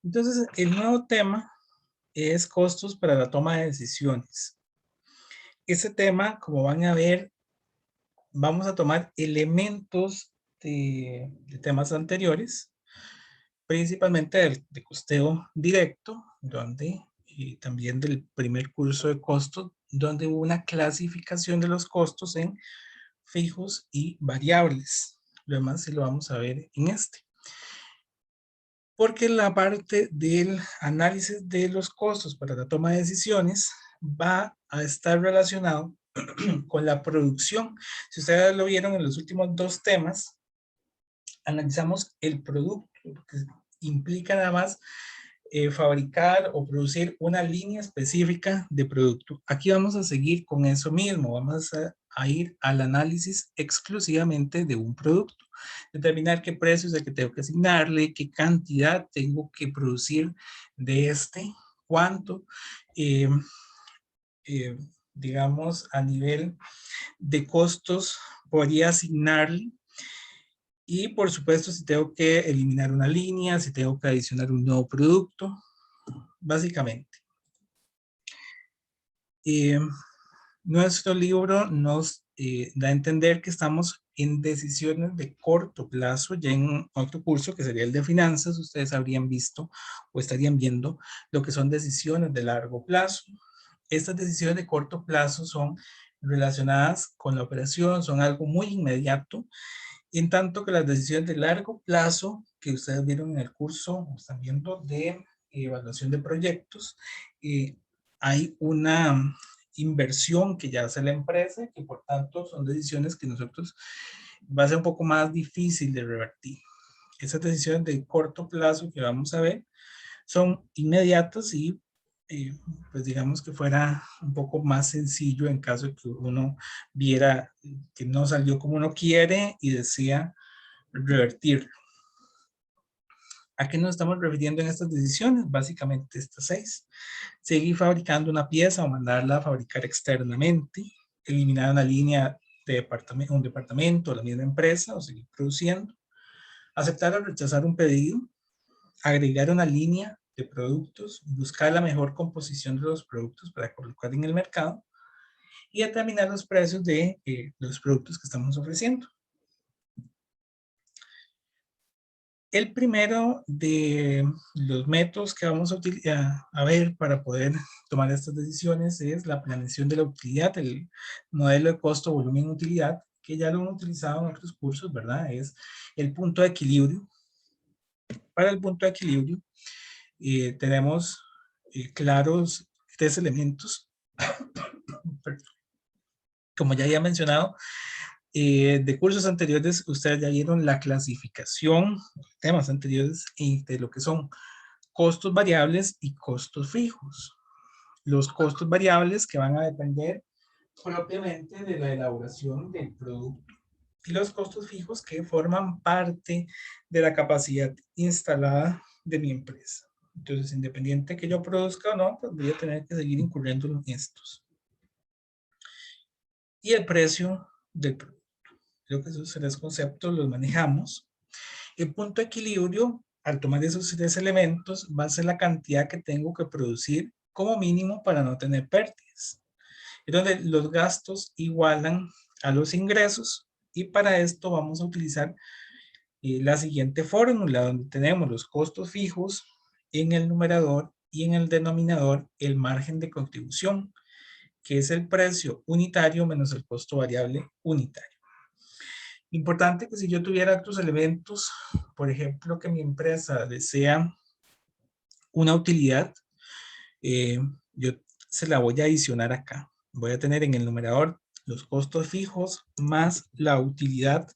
Entonces, el nuevo tema es costos para la toma de decisiones. Ese tema, como van a ver, vamos a tomar elementos de temas anteriores, principalmente de costeo directo, donde también del primer curso de costos, donde hubo una clasificación de los costos en fijos y variables. Lo demás sí lo vamos a ver en este. Porque la parte del análisis de los costos para la toma de decisiones va a estar relacionado con la producción. Si ustedes lo vieron en los últimos dos temas, analizamos el producto, que implica nada más fabricar o producir una línea específica de producto. Aquí vamos a seguir con eso mismo, vamos a ir al análisis exclusivamente de un producto, determinar qué precios es el que tengo que asignarle, qué cantidad tengo que producir de este, cuánto, eh, eh, digamos, a nivel de costos podría asignarle. Y por supuesto, si tengo que eliminar una línea, si tengo que adicionar un nuevo producto, básicamente. Nuestro libro nos da a entender que estamos en decisiones de corto plazo. Ya en otro curso, que sería el de finanzas, ustedes habrían visto o estarían viendo lo que son decisiones de largo plazo. Estas decisiones de corto plazo son relacionadas con la operación, son algo muy inmediato, en tanto que las decisiones de largo plazo que ustedes vieron en el curso, o están viendo de evaluación de proyectos, hay una inversión que ya hace la empresa, que por tanto son decisiones que nosotros va a ser un poco más difícil de revertir. Esas decisiones de corto plazo que vamos a ver son inmediatas y pues digamos que fuera un poco más sencillo en caso de que uno viera que no salió como uno quiere y desea revertirlo. ¿A qué nos estamos refiriendo en estas decisiones? Básicamente estas 6. Seguir fabricando una pieza o mandarla a fabricar externamente, eliminar una línea de un departamento o la misma empresa o seguir produciendo, aceptar o rechazar un pedido, agregar una línea de productos, buscar la mejor composición de los productos para colocar en el mercado y determinar los precios de los productos que estamos ofreciendo. El primero de los métodos que vamos a ver para poder tomar estas decisiones es la planeación de la utilidad, el modelo de costo, volumen, utilidad, que ya lo han utilizado en otros cursos, ¿verdad? Es el punto de equilibrio. Para el punto de equilibrio tenemos claros 3 elementos. Como ya había mencionado, de cursos anteriores, ustedes ya vieron la clasificación, temas anteriores, de lo que son costos variables y costos fijos. Los costos variables que van a depender propiamente de la elaboración del producto y los costos fijos que forman parte de la capacidad instalada de mi empresa. Entonces, independiente que yo produzca o no, pues voy a tener que seguir incurriendo en estos. Y el precio del producto. Creo que esos 3 conceptos los manejamos. El punto de equilibrio, al tomar esos 3 elementos, va a ser la cantidad que tengo que producir como mínimo para no tener pérdidas. Es donde los gastos igualan a los ingresos y para esto vamos a utilizar la siguiente fórmula, donde tenemos los costos fijos en el numerador y en el denominador el margen de contribución, que es el precio unitario menos el costo variable unitario. Importante que si yo tuviera otros elementos, por ejemplo, que mi empresa desea una utilidad, yo se la voy a adicionar acá. Voy a tener en el numerador los costos fijos más la utilidad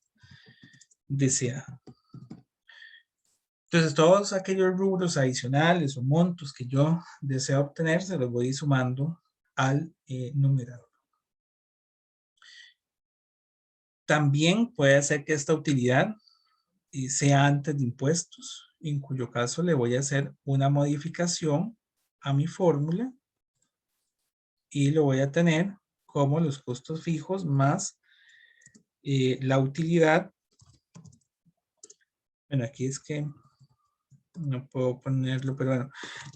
deseada. Entonces, todos aquellos rubros adicionales o montos que yo deseo obtener, se los voy sumando al numerador. También puede ser que esta utilidad sea antes de impuestos, en cuyo caso le voy a hacer una modificación a mi fórmula y lo voy a tener como los costos fijos más la utilidad. Bueno, aquí es que no puedo ponerlo, pero bueno,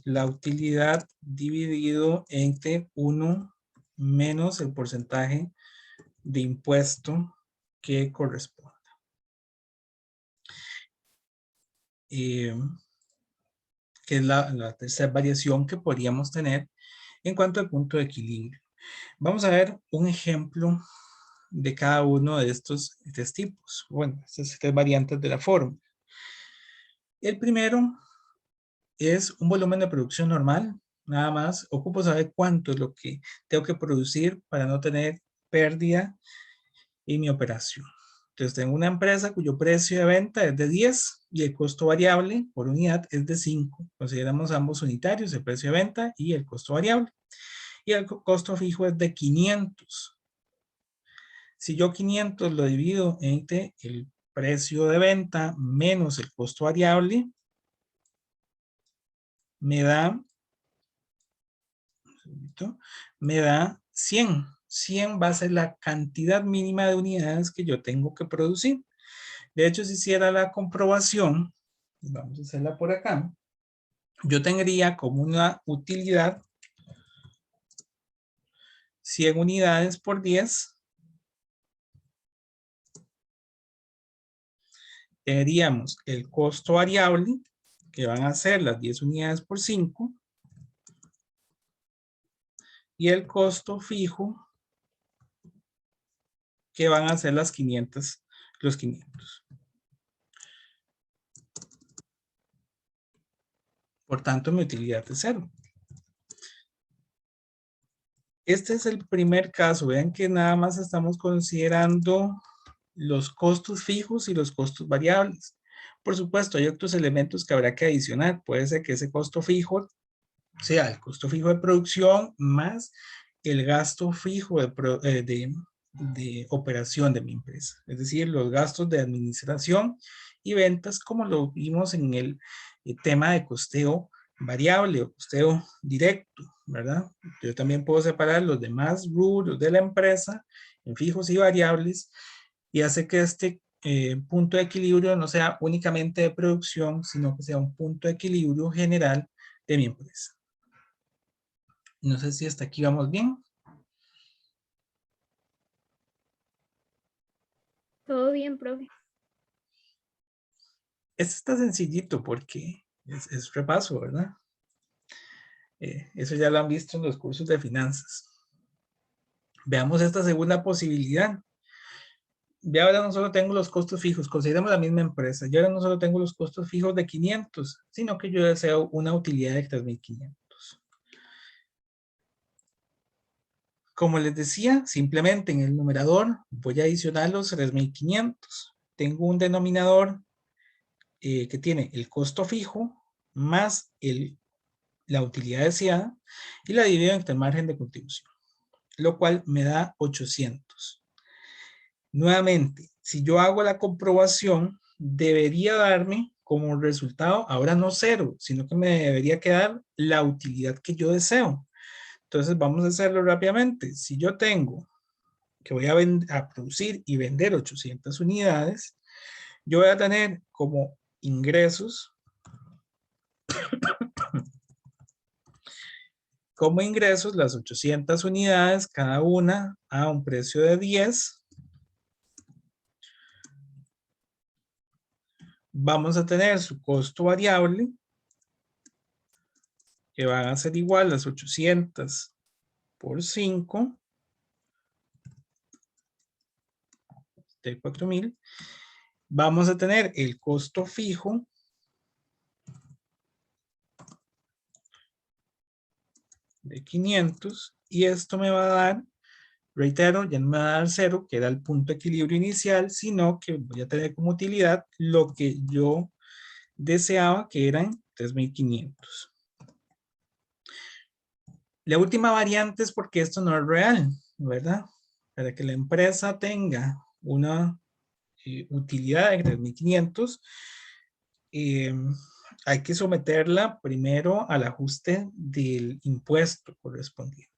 la utilidad dividido entre 1 menos el porcentaje de impuesto que corresponde. Que es la tercera variación que podríamos tener en cuanto al punto de equilibrio. Vamos a ver un ejemplo de cada uno de estos tres tipos. Bueno, estas tres variantes de la fórmula. El primero es un volumen de producción normal. Nada más, ocupo saber cuánto es lo que tengo que producir para no tener pérdida en mi operación. Entonces tengo una empresa cuyo precio de venta es de 10 y el costo variable por unidad es de 5. Consideramos ambos unitarios, el precio de venta y el costo variable. Y el costo fijo es de 500. Si yo 500 lo divido entre el precio de venta menos el costo variable, me da 100. 100 va a ser la cantidad mínima de unidades que yo tengo que producir. De hecho, si hiciera la comprobación, vamos a hacerla por acá, yo tendría como una utilidad 100 unidades por 10. Tendríamos el costo variable, que van a ser las 10 unidades por 5, y el costo fijo, que van a ser los 500. Por tanto, mi utilidad es 0. Este es el primer caso. Vean que nada más estamos considerando los costos fijos y los costos variables. Por supuesto, hay otros elementos que habrá que adicionar. Puede ser que ese costo fijo sea el costo fijo de producción más el gasto fijo de operación de mi empresa. Es decir, los gastos de administración y ventas, como lo vimos en el tema de costeo variable o costeo directo, ¿verdad? Yo también puedo separar los demás rubros de la empresa en fijos y variables y hacer que este punto de equilibrio no sea únicamente de producción, sino que sea un punto de equilibrio general de mi empresa. No sé si hasta aquí vamos bien. Todo bien, profe. Este está sencillito porque es repaso, ¿verdad? Eso ya lo han visto en los cursos de finanzas. Veamos esta segunda posibilidad. Ya ahora no solo tengo los costos fijos, consideramos la misma empresa. Y ahora no solo tengo los costos fijos de 500, sino que yo deseo una utilidad de 3.500. Como les decía, simplemente en el numerador voy a adicionar los 3.500. Tengo un denominador que tiene el costo fijo más la utilidad deseada y la divido entre el margen de contribución, lo cual me da 800. Nuevamente, si yo hago la comprobación, debería darme como resultado, ahora no 0, sino que me debería quedar la utilidad que yo deseo. Entonces vamos a hacerlo rápidamente. Si yo tengo que voy a producir y vender 800 unidades, yo voy a tener como ingresos las 800 unidades, cada una a un precio de 10. Vamos a tener su costo variable, que van a ser igual a las 800 por 5, de 4,000. Vamos a tener el costo fijo, de 500, y esto me va a dar, reitero, ya no me va a dar 0, que era el punto de equilibrio inicial, sino que voy a tener como utilidad lo que yo deseaba, que eran 3.500. La última variante es porque esto no es real, ¿verdad? Para que la empresa tenga una utilidad de 3.500, hay que someterla primero al ajuste del impuesto correspondiente.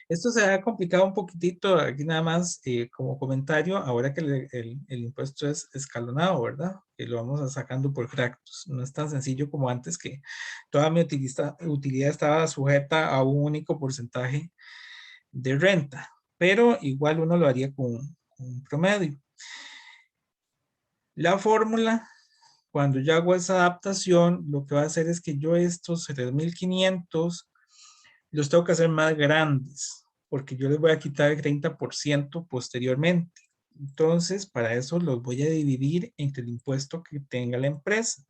Esto se ha complicado un poquitito, aquí nada más como comentario, ahora que el impuesto es escalonado, ¿verdad? Que lo vamos a sacando por créditos. No es tan sencillo como antes que toda mi utilidad estaba sujeta a un único porcentaje de renta, pero igual uno lo haría con un promedio. La fórmula, cuando yo hago esa adaptación, lo que va a hacer es que yo estos 3.500 los tengo que hacer más grandes, porque yo les voy a quitar el 30% posteriormente. Entonces, para eso los voy a dividir entre el impuesto que tenga la empresa.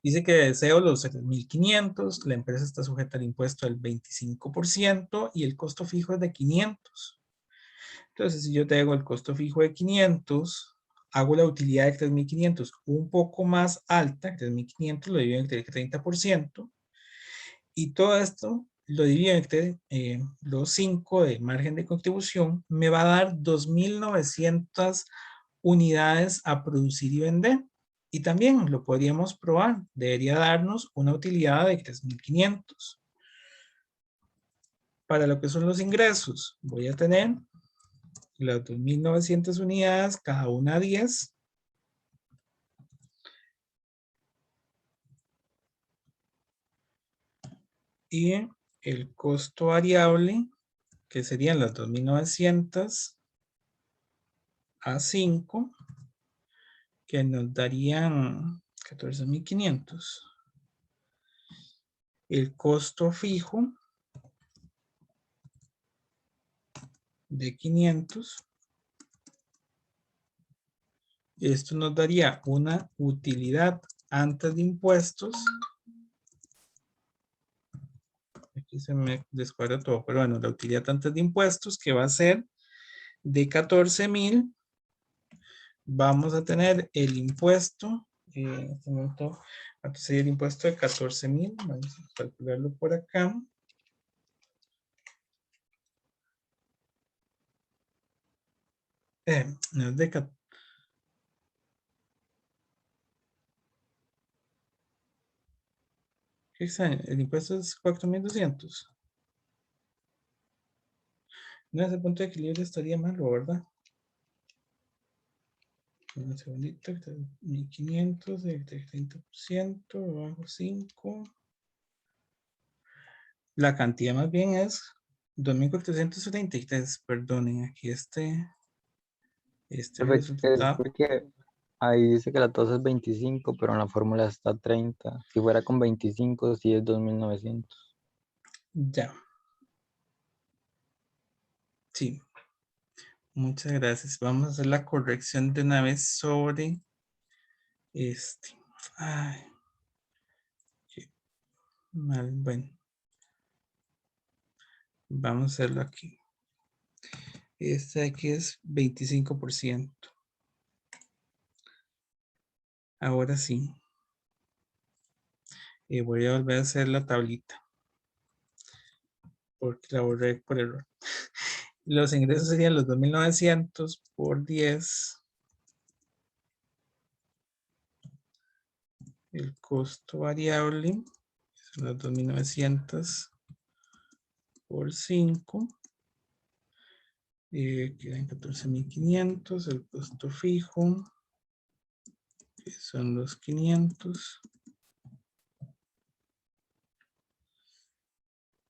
Dice que deseo los 7.500, la empresa está sujeta al impuesto del 25% y el costo fijo es de 500. Entonces, si yo tengo el costo fijo de 500, hago la utilidad de 3.500 un poco más alta, 3.500 lo divido entre el 30%, y todo esto lo divido entre los 5 de margen de contribución, me va a dar 2.900 unidades a producir y vender. Y también lo podríamos probar, debería darnos una utilidad de 3.500. Para lo que son los ingresos, voy a tener las 2.900 unidades, cada una 10. Y el costo variable, que serían las 2.900 a 5, que nos darían 14.500. El costo fijo de 500. Esto nos daría una utilidad antes de impuestos. Aquí se me descuadra todo, pero bueno, la utilidad antes de impuestos que va a ser de 14.000. Vamos a tener el impuesto, en este momento, ¿cuánto sería el impuesto de 14.000? Vamos a calcularlo por acá. No es de ¿qué extraño? El impuesto es 4.200. No, ese punto de equilibrio estaría malo, ¿verdad? Un segundito, 1.500 del 30%, bajo 5. La cantidad más bien es 2.473. Perdonen, aquí este Es resultado. porque ahí dice que la tasa es 25, pero en la fórmula está 30. Si fuera con 25, sí es 2.900. Ya, sí. Muchas gracias. Vamos a hacer la corrección de una vez sobre este. Ay, qué mal. Bueno, vamos a hacerlo aquí. Este aquí es 25%. Ahora sí. Voy a volver a hacer la tablita. Porque la borré por error. Los ingresos serían los 2.900 por 10. El costo variable son los 2.900 por 5. Quedan 14.500. El costo fijo, que son los 500.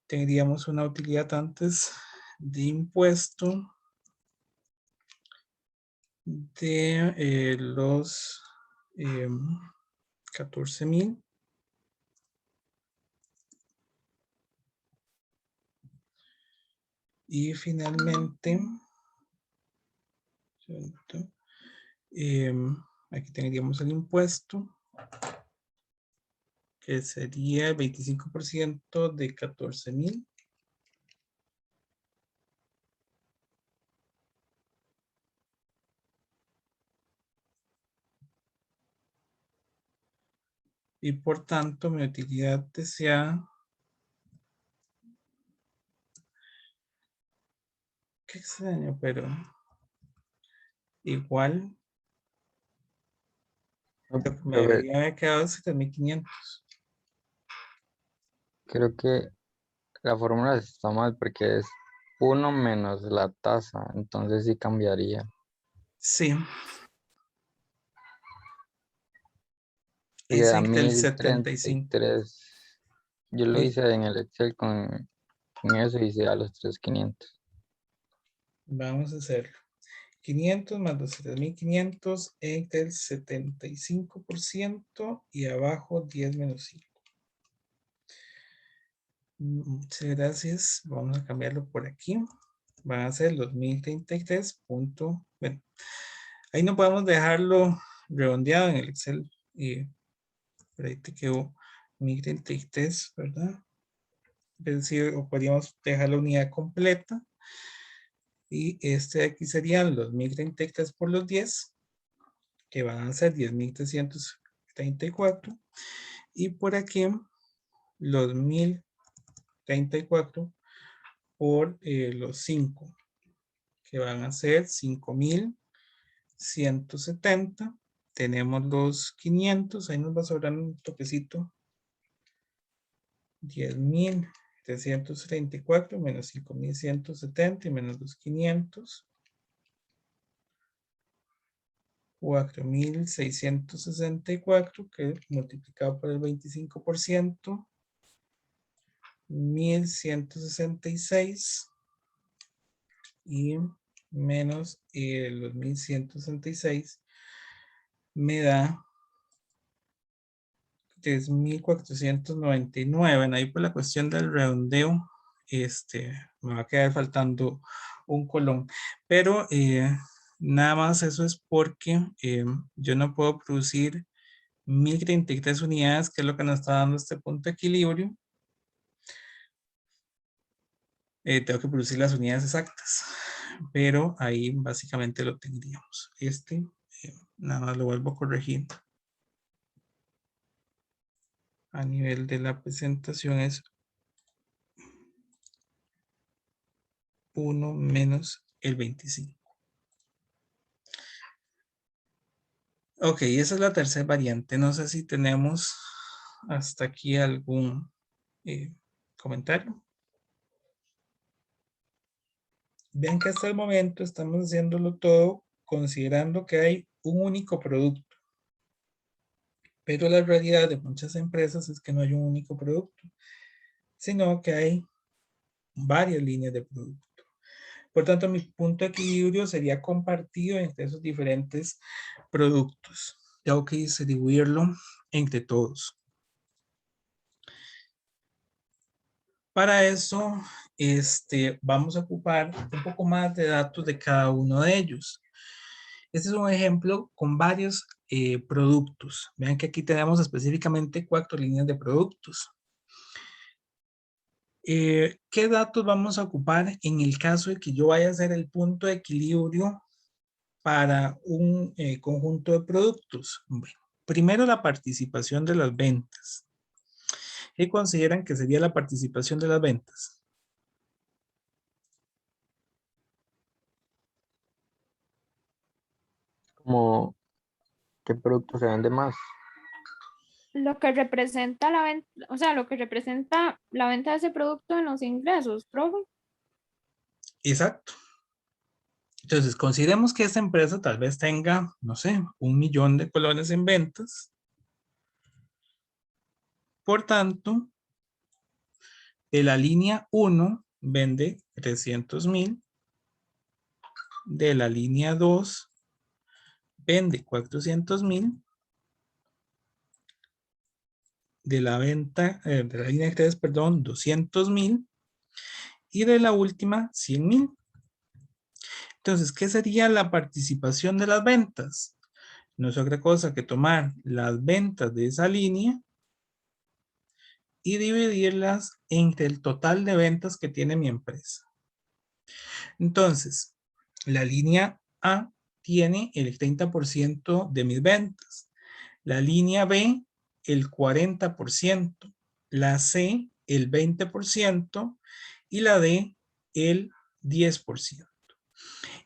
Tendríamos una utilidad antes de impuesto de los 14.000. Y finalmente, aquí tendríamos el impuesto, que sería el 25% de 14.000. Y por tanto, mi utilidad deseada, qué extraño, pero igual, No, me profe, debería haber quedado 7.500. creo que La fórmula está mal porque es 1 menos la tasa, entonces sí cambiaría. Sí, Y es da entre el mil setenta treinta y y cinco. tres Yo lo Sí, hice en el Excel con eso y hice a los 3.500. vamos a hacerlo. 500 más los 7.500 entre el 75% y abajo 10 menos 5. Muchas gracias. Vamos a cambiarlo por aquí. Van a ser los 1033. Bueno, ahí no podemos dejarlo redondeado en el Excel. Y por ahí te quedó 1033, ¿verdad? Es decir, o podríamos dejar la unidad completa. Y este de aquí serían los 1033 por los 10, que van a ser 10.334. Y por aquí los 1034 por los 5, que van a ser 5.170. Tenemos los 500, ahí nos va a sobrar un toquecito. 10.334 menos 5.170 y menos los 500. 4.664, que multiplicado por el 25%, 1.166 y menos los 1.166 me da 3.499. Bueno, ahí por la cuestión del redondeo, me va a quedar faltando un colón. Pero nada más eso es porque yo no puedo producir 1.033 unidades, que es lo que nos está dando este punto de equilibrio. Tengo que producir las unidades exactas, pero ahí básicamente lo tendríamos. Nada más lo vuelvo a corregir. A nivel de la presentación es 1 menos el 25. Ok, esa es la tercera variante. No sé si tenemos hasta aquí algún comentario. Vean que hasta el momento estamos haciéndolo todo considerando que hay un único producto. Pero la realidad de muchas empresas es que no hay un único producto, sino que hay varias líneas de producto. Por tanto, mi punto de equilibrio sería compartido entre esos diferentes productos. Tengo que distribuirlo entre todos. Para eso, vamos a ocupar un poco más de datos de cada uno de ellos. Este es un ejemplo con varios productos. Vean que aquí tenemos específicamente 4 líneas de productos. ¿Qué datos vamos a ocupar en el caso de que yo vaya a hacer el punto de equilibrio para un conjunto de productos? Bueno, primero la participación de las ventas. ¿Qué consideran que sería la participación de las ventas? Como, ¿qué producto se vende más? Lo que representa la venta, o sea, lo que representa la venta de ese producto en los ingresos, profe. Exacto. Entonces, consideremos que esta empresa tal vez tenga, no sé, 1.000.000 de colones en ventas. Por tanto, de la línea 1 vende 300.000. De la línea 2 vende 400.000. De la de la línea 3, perdón, 200.000. Y de la última, 100.000. Entonces, ¿qué sería la participación de las ventas? No es otra cosa que tomar las ventas de esa línea y dividirlas entre el total de ventas que tiene mi empresa. Entonces, la línea A tiene el 30% de mis ventas. La línea B, el 40%. La C, el 20%. Y la D, el 10%.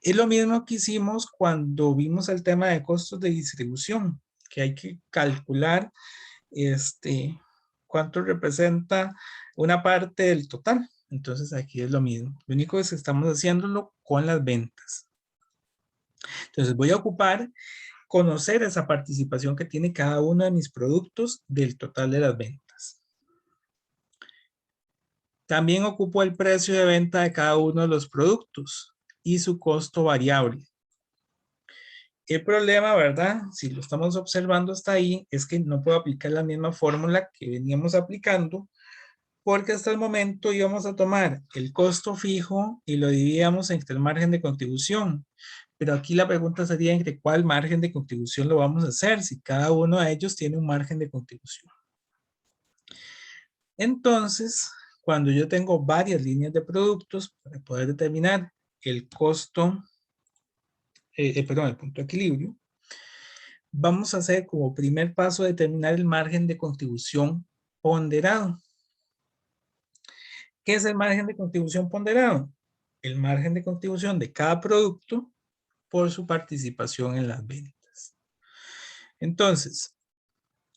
Es lo mismo que hicimos cuando vimos el tema de costos de distribución, que hay que calcular cuánto representa una parte del total. Entonces aquí es lo mismo. Lo único es que estamos haciéndolo con las ventas. Entonces voy a ocupar conocer esa participación que tiene cada uno de mis productos del total de las ventas. También ocupo el precio de venta de cada uno de los productos y su costo variable. El problema, ¿verdad? Si lo estamos observando hasta ahí, es que no puedo aplicar la misma fórmula que veníamos aplicando, porque hasta el momento íbamos a tomar el costo fijo y lo dividíamos entre el margen de contribución. Pero aquí la pregunta sería entre cuál margen de contribución lo vamos a hacer, si cada uno de ellos tiene un margen de contribución. Entonces, cuando yo tengo varias líneas de productos, para poder determinar el costo, el punto de equilibrio, vamos a hacer como primer paso determinar el margen de contribución ponderado. ¿Qué es el margen de contribución ponderado? El margen de contribución de cada producto por su participación en las ventas. Entonces,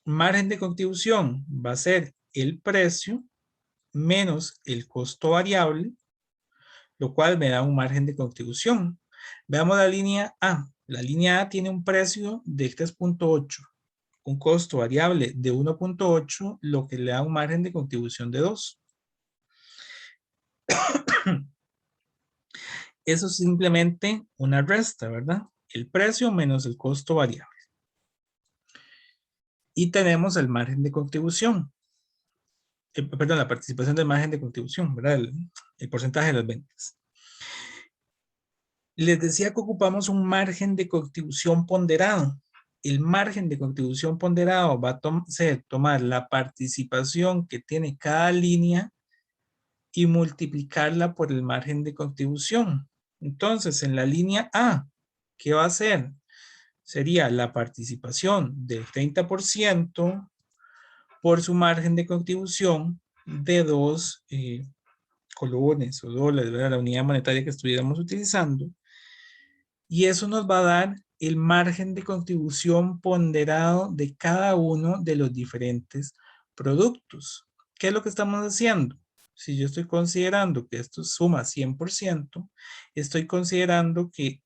margen de contribución va a ser el precio menos el costo variable, lo cual me da un margen de contribución. Veamos la línea A. La línea A tiene un precio de 3.8, un costo variable de 1.8, lo que le da un margen de contribución de 2. Eso es simplemente una resta, ¿verdad? El precio menos el costo variable. Y tenemos el margen de contribución. Perdón, la participación del margen de contribución, ¿verdad? El porcentaje de las ventas. Les decía que ocupamos un margen de contribución ponderado. El margen de contribución ponderado va a tomar la participación que tiene cada línea y multiplicarla por el margen de contribución. Entonces, en la línea A, ¿qué va a hacer? Sería la participación del 30% por su margen de contribución de 2 colones o dólares, ¿verdad? La unidad monetaria que estuviéramos utilizando. Y eso nos va a dar el margen de contribución ponderado de cada uno de los diferentes productos. ¿Qué es lo que estamos haciendo? Si yo estoy considerando que esto suma 100%, estoy considerando que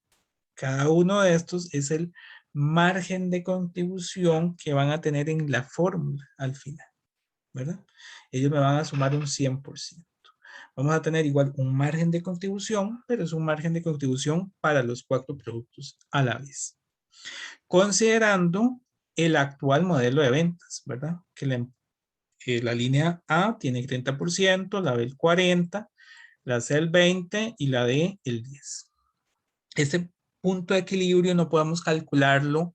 cada uno de estos es el margen de contribución que van a tener en la fórmula al final, ¿verdad? Ellos me van a sumar un 100%. Vamos a tener igual un margen de contribución, pero es un margen de contribución para los 4 productos a la vez. Considerando el actual modelo de ventas, ¿verdad? Que la línea A tiene el 30%, la B el 40%, la C el 20% y la D el 10%. Este punto de equilibrio no podemos calcularlo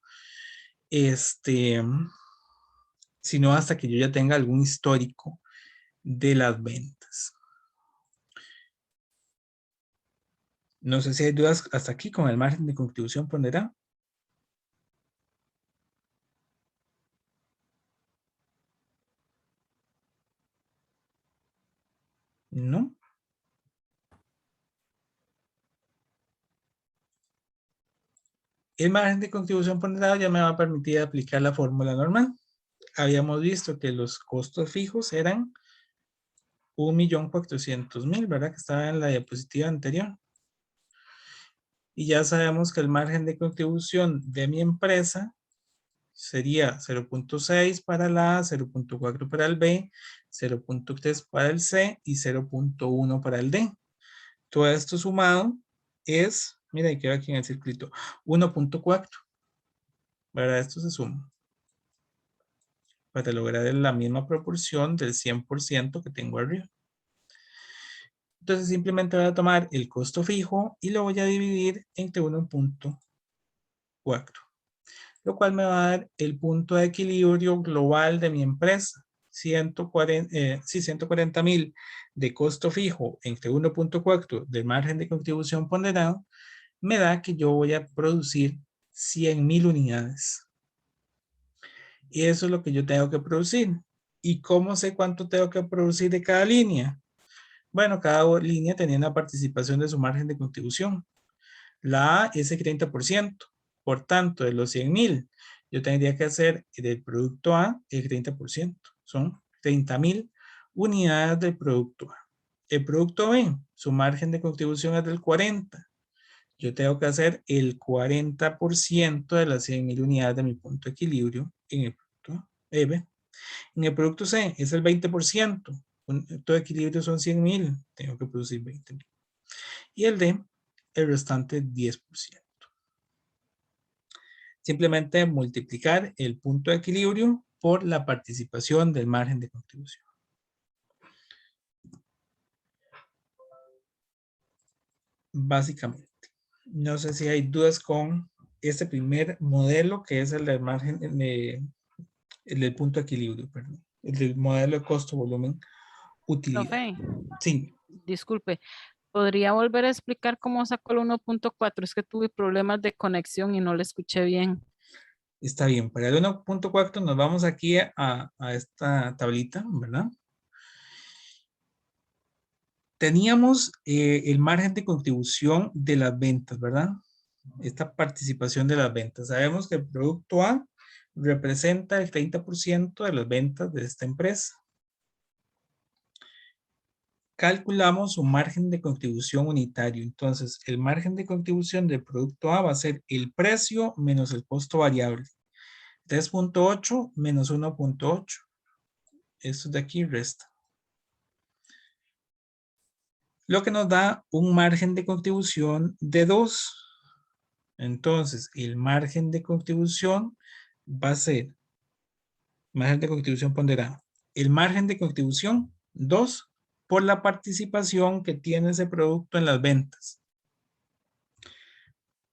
sino hasta que yo ya tenga algún histórico de las ventas. No sé si hay dudas hasta aquí con el margen de contribución ponderado. ¿No? El margen de contribución ponderado ya me va a permitir aplicar la fórmula normal. Habíamos visto que los costos fijos eran 1.400.000, ¿verdad? Que estaba en la diapositiva anterior. Y ya sabemos que el margen de contribución de mi empresa sería 0.6 para la A, 0.4 para el B, 0.3 para el C y 0.1 para el D. Todo esto sumado es, mira, queda aquí en el circuito, 1.4. ¿Verdad? Esto se suma para lograr la misma proporción del 100% que tengo arriba. Entonces simplemente voy a tomar el costo fijo y lo voy a dividir entre 1.4, lo cual me va a dar el punto de equilibrio global de mi empresa. 140.000 de costo fijo entre 1.4 de margen de contribución ponderado me da que yo voy a producir 100.000 unidades. Y eso es lo que yo tengo que producir. ¿Y cómo sé cuánto tengo que producir de cada línea? Bueno, cada línea tenía una participación de su margen de contribución. La A es el 30%. Por tanto, de los 100.000, yo tendría que hacer del producto A el 30%. Son 30,000 unidades del producto A. El producto B, su margen de contribución es del 40. Yo tengo que hacer el 40% de las 100,000 unidades de mi punto de equilibrio en el producto B. En el producto C es el 20%. Un punto de equilibrio son 100,000. Tengo que producir 20,000. Y el D, el restante 10%. Simplemente multiplicar el punto de equilibrio por la participación del margen de contribución. Básicamente. No sé si hay dudas con este primer modelo que es el del margen, el del punto de equilibrio, perdón. El del modelo de costo, volumen, utilidad. Profe, Sí, disculpe, ¿podría volver a explicar cómo sacó el 1.4? Es que tuve problemas de conexión y no le escuché bien. está bien. Para el 1.4 nos vamos aquí a esta tablita, ¿verdad? Teníamos el margen de contribución de las ventas, ¿verdad? Esta participación de las ventas. Sabemos que el producto A representa el 30% de las ventas de esta empresa. Calculamos un margen de contribución unitario. Entonces, el margen de contribución del producto A va a ser el precio menos el costo variable. 3.8 menos 1.8. Esto de aquí resta. Lo que nos da un margen de contribución de 2. Entonces, el margen de contribución va a ser, margen de contribución ponderado, el margen de contribución 2 por la participación que tiene ese producto en las ventas.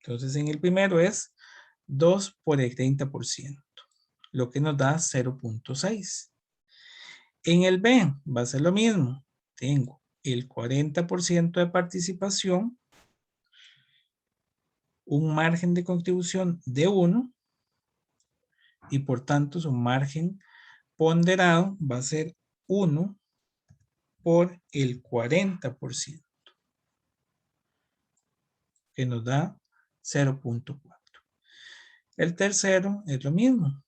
Entonces, en el primero es 2 por el 30%, lo que nos da 0.6. En el B va a ser lo mismo. Tengo el 40% de participación, un margen de contribución de 1 y por tanto su margen ponderado va a ser 1 por el 40%, que nos da 0.4. El tercero es lo mismo,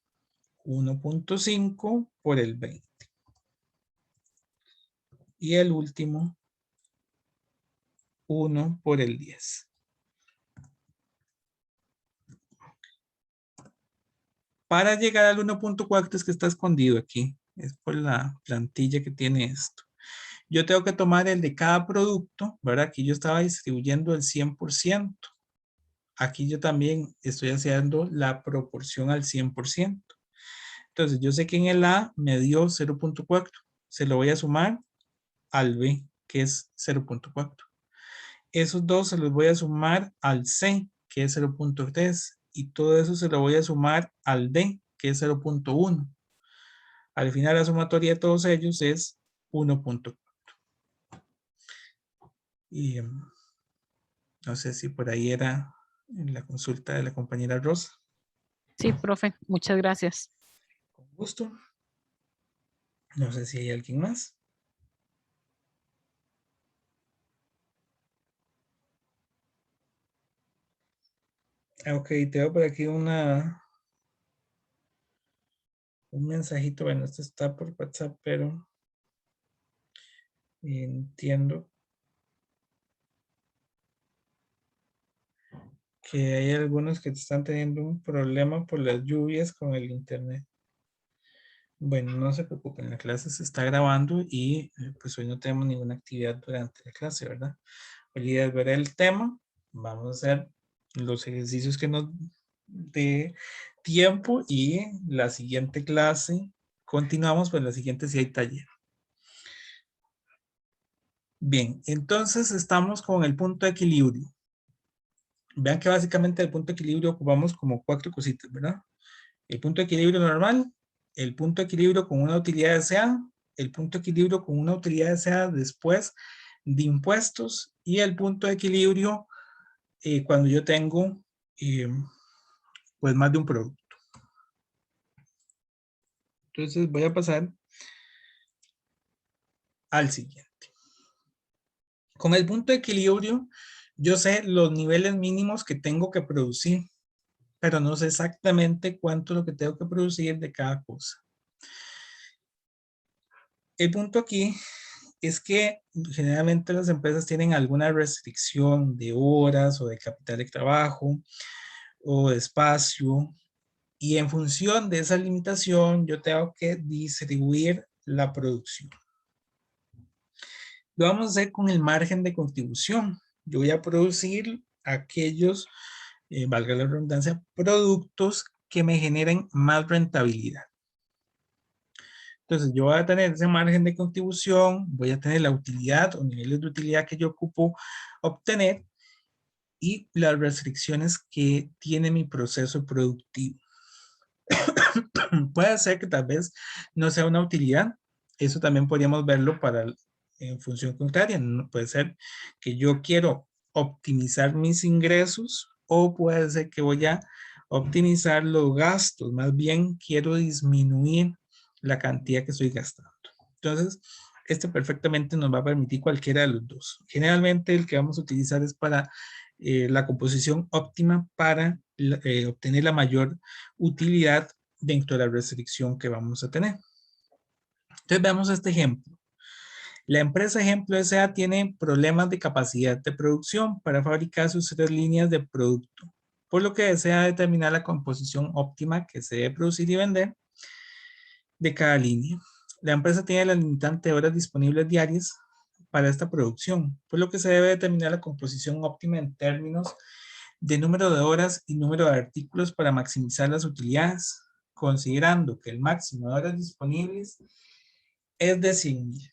1.5 por el 20. Y el último, 1 por el 10. Para llegar al 1.4 es que está escondido aquí. Es por la plantilla que tiene esto. Yo tengo que tomar el de cada producto, ¿verdad? Aquí yo estaba distribuyendo el 100%. Aquí yo también estoy haciendo la proporción al 100%. Entonces, yo sé que en el A me dio 0.4. Se lo voy a sumar al B, que es 0.4. Esos dos se los voy a sumar al C, que es 0.3. Y todo eso se lo voy a sumar al D, que es 0.1. Al final la sumatoria de todos ellos es 1.4. Y no sé si por ahí era en la consulta de la compañera Rosa. Sí, profe, muchas gracias. Con gusto. No sé si hay alguien más. Ok, te doy por aquí un mensajito. Bueno, esto está por WhatsApp, pero entiendo que hay algunos que están teniendo un problema por las lluvias con el internet. Bueno, no se preocupen, la clase se está grabando y pues hoy no tenemos ninguna actividad durante la clase, ¿verdad? Hoy es ver el tema, vamos a hacer los ejercicios que nos dé tiempo y la siguiente clase continuamos, pues la siguiente sí hay taller. Bien, entonces estamos con el punto de equilibrio. Vean que básicamente el punto de equilibrio ocupamos como 4 cositas, ¿verdad? El punto de equilibrio normal, el punto de equilibrio con una utilidad deseada, el punto de equilibrio con una utilidad deseada después de impuestos y el punto de equilibrio cuando yo tengo pues más de un producto. Entonces voy a pasar al siguiente. Con el punto de equilibrio, yo sé los niveles mínimos que tengo que producir, pero no sé exactamente cuánto es lo que tengo que producir de cada cosa. el punto aquí es que generalmente las empresas tienen alguna restricción de horas o de capital de trabajo o de espacio, y en función de esa limitación yo tengo que distribuir la producción. Lo vamos a hacer con el margen de contribución. Yo voy a producir aquellos, valga la redundancia, productos que me generen más rentabilidad. Entonces yo voy a tener ese margen de contribución, voy a tener la utilidad o niveles de utilidad que yo ocupo obtener y las restricciones que tiene mi proceso productivo. Puede ser que tal vez no sea una utilidad. Eso también podríamos verlo para en función contraria. No, puede ser que yo quiero optimizar mis ingresos o puede ser que voy a optimizar los gastos. Más bien quiero disminuir la cantidad que estoy gastando. Entonces, este perfectamente nos va a permitir cualquiera de los dos. Generalmente el que vamos a utilizar es para la composición óptima para obtener la mayor utilidad dentro de la restricción que vamos a tener. Entonces veamos este ejemplo. La empresa ejemplo S.A. tiene problemas de capacidad de producción para fabricar sus 3 líneas de producto, por lo que desea determinar la composición óptima que se debe producir y vender de cada línea. La empresa tiene la limitante de horas disponibles diarias para esta producción, por lo que se debe determinar la composición óptima en términos de número de horas y número de artículos para maximizar las utilidades, considerando que el máximo de horas disponibles es de 100,000.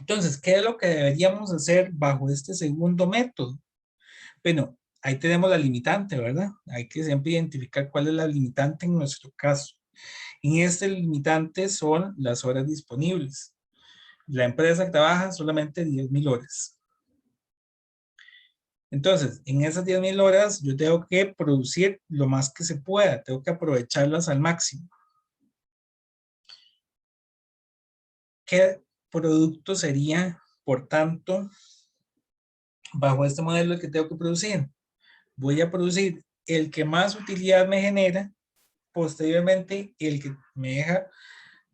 Entonces, ¿qué es lo que deberíamos hacer bajo este segundo método? Bueno, ahí tenemos la limitante, ¿verdad? Hay que siempre identificar cuál es la limitante en nuestro caso. En este limitante son las horas disponibles. La empresa trabaja solamente 10,000 horas. Entonces, en esas 10,000 horas yo tengo que producir lo más que se pueda. Tengo que aprovecharlas al máximo. ¿Qué producto sería, por tanto, bajo este modelo que tengo que producir? Voy a producir el que más utilidad me genera, posteriormente el que me deja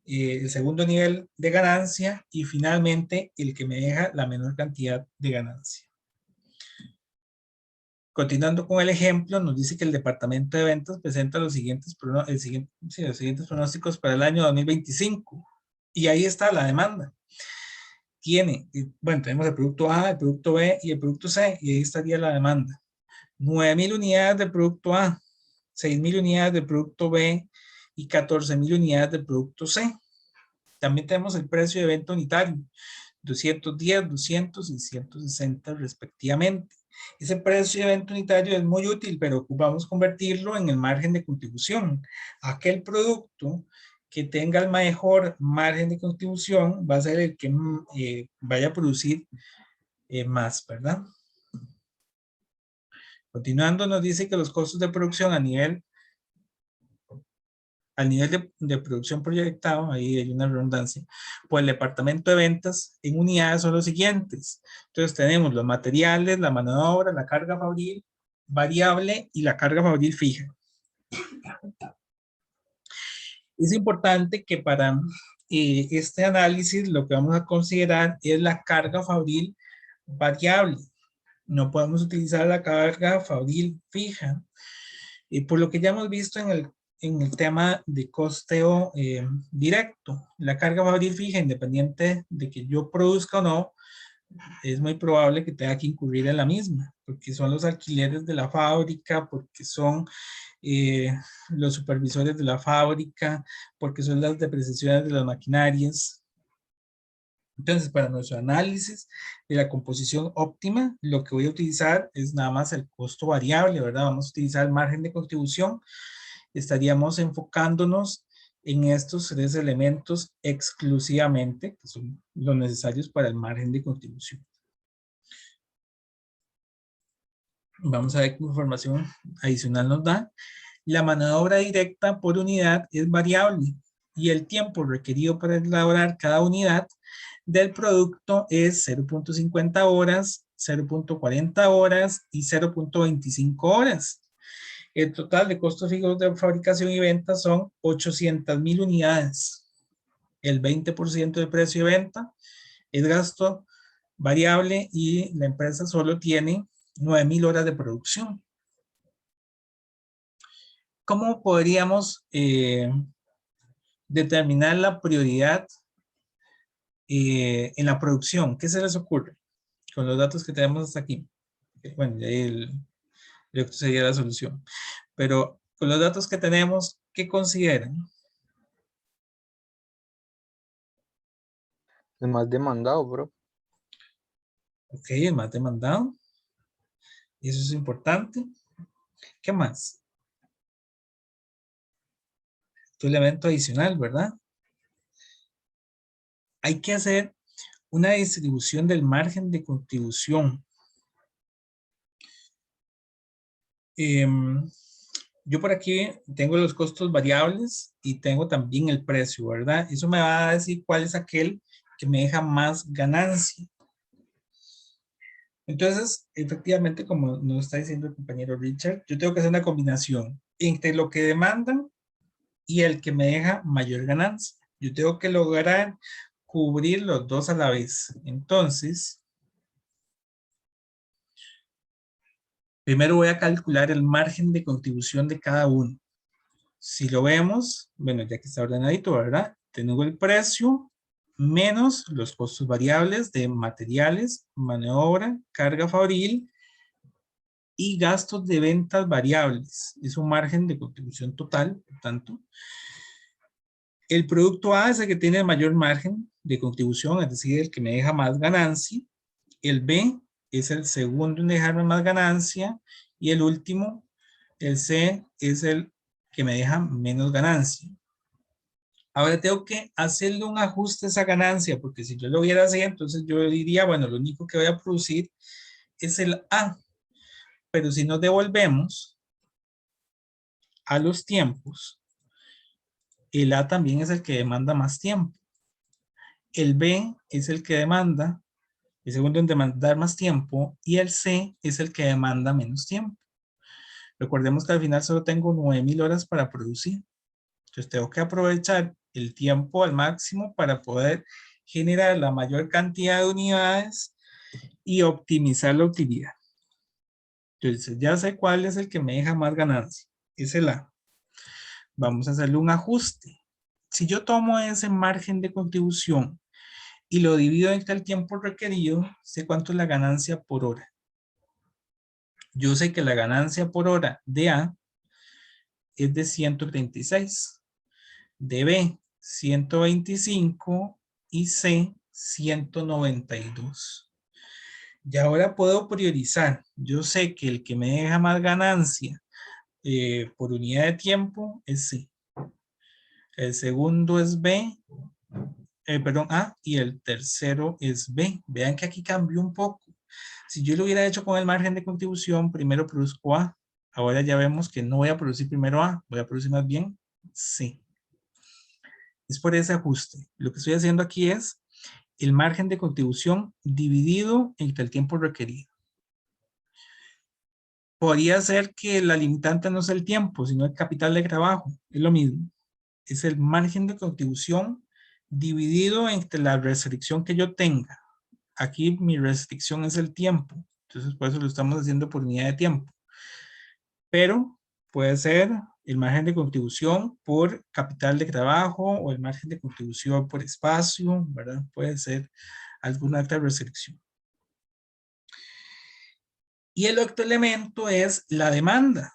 el segundo nivel de ganancia y finalmente el que me deja la menor cantidad de ganancia. Continuando con el ejemplo, nos dice que el departamento de ventas presenta los siguientes pronósticos para el año 2025. Y ahí está la demanda. Bueno, tenemos el producto A, el producto B y el producto C, y ahí estaría la demanda. 9,000 unidades del producto A, 6,000 unidades del producto B y 14,000 unidades del producto C. También tenemos el precio de venta unitario, 210, 200 y 160 respectivamente. Ese precio de venta unitario es muy útil, pero ocupamos convertirlo en el margen de contribución. Aquel producto que tenga el mejor margen de contribución va a ser el que vaya a producir más, ¿verdad? Continuando, nos dice que los costos de producción al nivel de producción proyectado, ahí hay una redundancia, pues el departamento de ventas en unidades son los siguientes. Entonces tenemos los materiales, la mano de obra, la carga fabril variable y la carga fabril fija. Es importante que para este análisis lo que vamos a considerar es la carga fabril variable. No podemos utilizar la carga fabril fija. Por lo que ya hemos visto en el tema de costeo directo, la carga fabril fija, independiente de que yo produzca o no, es muy probable que tenga que incurrir en la misma, porque son los alquileres de la fábrica, porque son los supervisores de la fábrica, porque son las depreciaciones de las maquinarias. Entonces, para nuestro análisis de la composición óptima, lo que voy a utilizar es nada más el costo variable, ¿verdad? Vamos a utilizar el margen de contribución. Estaríamos enfocándonos en estos 3 elementos exclusivamente, que son los necesarios para el margen de contribución. Vamos a ver qué información adicional nos da. La mano de obra directa por unidad es variable y el tiempo requerido para elaborar cada unidad del producto es 0.50 horas, 0.40 horas y 0.25 horas. El total de costos fijos de fabricación y venta son 800,000 unidades. El 20% del precio de venta es gasto variable y la empresa solo tiene 9,000 horas de producción. ¿Cómo podríamos determinar la prioridad en la producción? ¿Qué se les ocurre con los datos que tenemos hasta aquí? Bueno, esto sería la solución. Pero con los datos que tenemos, ¿qué consideran? El más demandado, bro. Ok, el más demandado. Y eso es importante. ¿Qué más? Tu elemento adicional, ¿verdad? Hay que hacer una distribución del margen de contribución. Yo por aquí tengo los costos variables y tengo también el precio, ¿verdad? Eso me va a decir cuál es aquel que me deja más ganancia. Entonces, efectivamente, como nos está diciendo el compañero Richard, yo tengo que hacer una combinación entre lo que demandan y el que me deja mayor ganancia. Yo tengo que lograr cubrir los dos a la vez. Entonces, primero voy a calcular el margen de contribución de cada uno. Si lo vemos, bueno, ya que está ordenadito, ¿verdad? Tengo el precio menos los costos variables de materiales, mano de obra, carga fabril y gastos de ventas variables. Es un margen de contribución total, por tanto. El producto A es el que tiene el mayor margen de contribución, es decir, el que me deja más ganancia. El B es el segundo en dejarme más ganancia. Y el último, el C, es el que me deja menos ganancia. Ahora tengo que hacerle un ajuste a esa ganancia, porque si yo lo hubiera así, entonces yo diría, bueno, lo único que voy a producir es el A. Pero si nos devolvemos a los tiempos, el A también es el que demanda más tiempo. El B es el que demanda, el segundo en demandar más tiempo, y el C es el que demanda menos tiempo. Recordemos que al final solo tengo 9,000 horas para producir. Entonces tengo que aprovechar el tiempo al máximo para poder generar la mayor cantidad de unidades y optimizar la utilidad. Entonces ya sé cuál es el que me deja más ganancia. Es el A. Vamos a hacerle un ajuste. Si yo tomo ese margen de contribución y lo divido entre el tiempo requerido, sé cuánto es la ganancia por hora. Yo sé que la ganancia por hora de A es de 136, de B 125 y C 192. Y ahora puedo priorizar. Yo sé que el que me deja más ganancia por unidad de tiempo es C. El segundo es B, perdón, A, y el tercero es B. Vean que aquí cambió un poco. Si yo lo hubiera hecho con el margen de contribución, primero produzco A. Ahora ya vemos que no voy a producir primero A, voy a producir más bien C. Es por ese ajuste. Lo que estoy haciendo aquí es el margen de contribución dividido entre el tiempo requerido. Podría ser que la limitante no sea el tiempo, sino el capital de trabajo. Es lo mismo. Es el margen de contribución dividido entre la restricción que yo tenga. Aquí mi restricción es el tiempo. Entonces, por eso lo estamos haciendo por unidad de tiempo. Pero puede ser el margen de contribución por capital de trabajo o el margen de contribución por espacio, ¿verdad? Puede ser alguna otra restricción. Y el otro elemento es la demanda.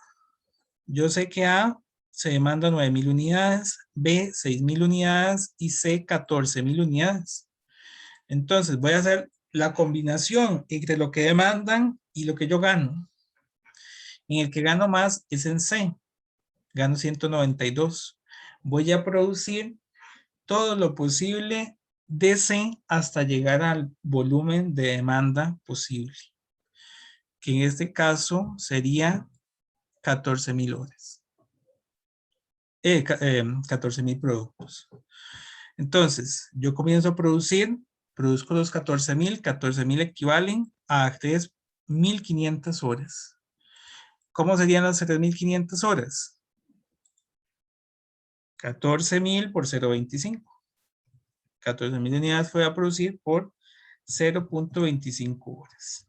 Yo sé que A se demanda 9,000 unidades, B 6,000 unidades y C 14,000 unidades. Entonces voy a hacer la combinación entre lo que demandan y lo que yo gano. En el que gano más es en C. Gano 192. Voy a producir todo lo posible de C hasta llegar al volumen de demanda posible, que en este caso sería 14,000 horas. 14,000 productos. Entonces, yo comienzo a producir, produzco los 14,000 equivalen a 3,500 horas. ¿Cómo serían las 3,500 horas? 14,000 por 0,25. 14.000 unidades que voy a producir por 0.25 horas.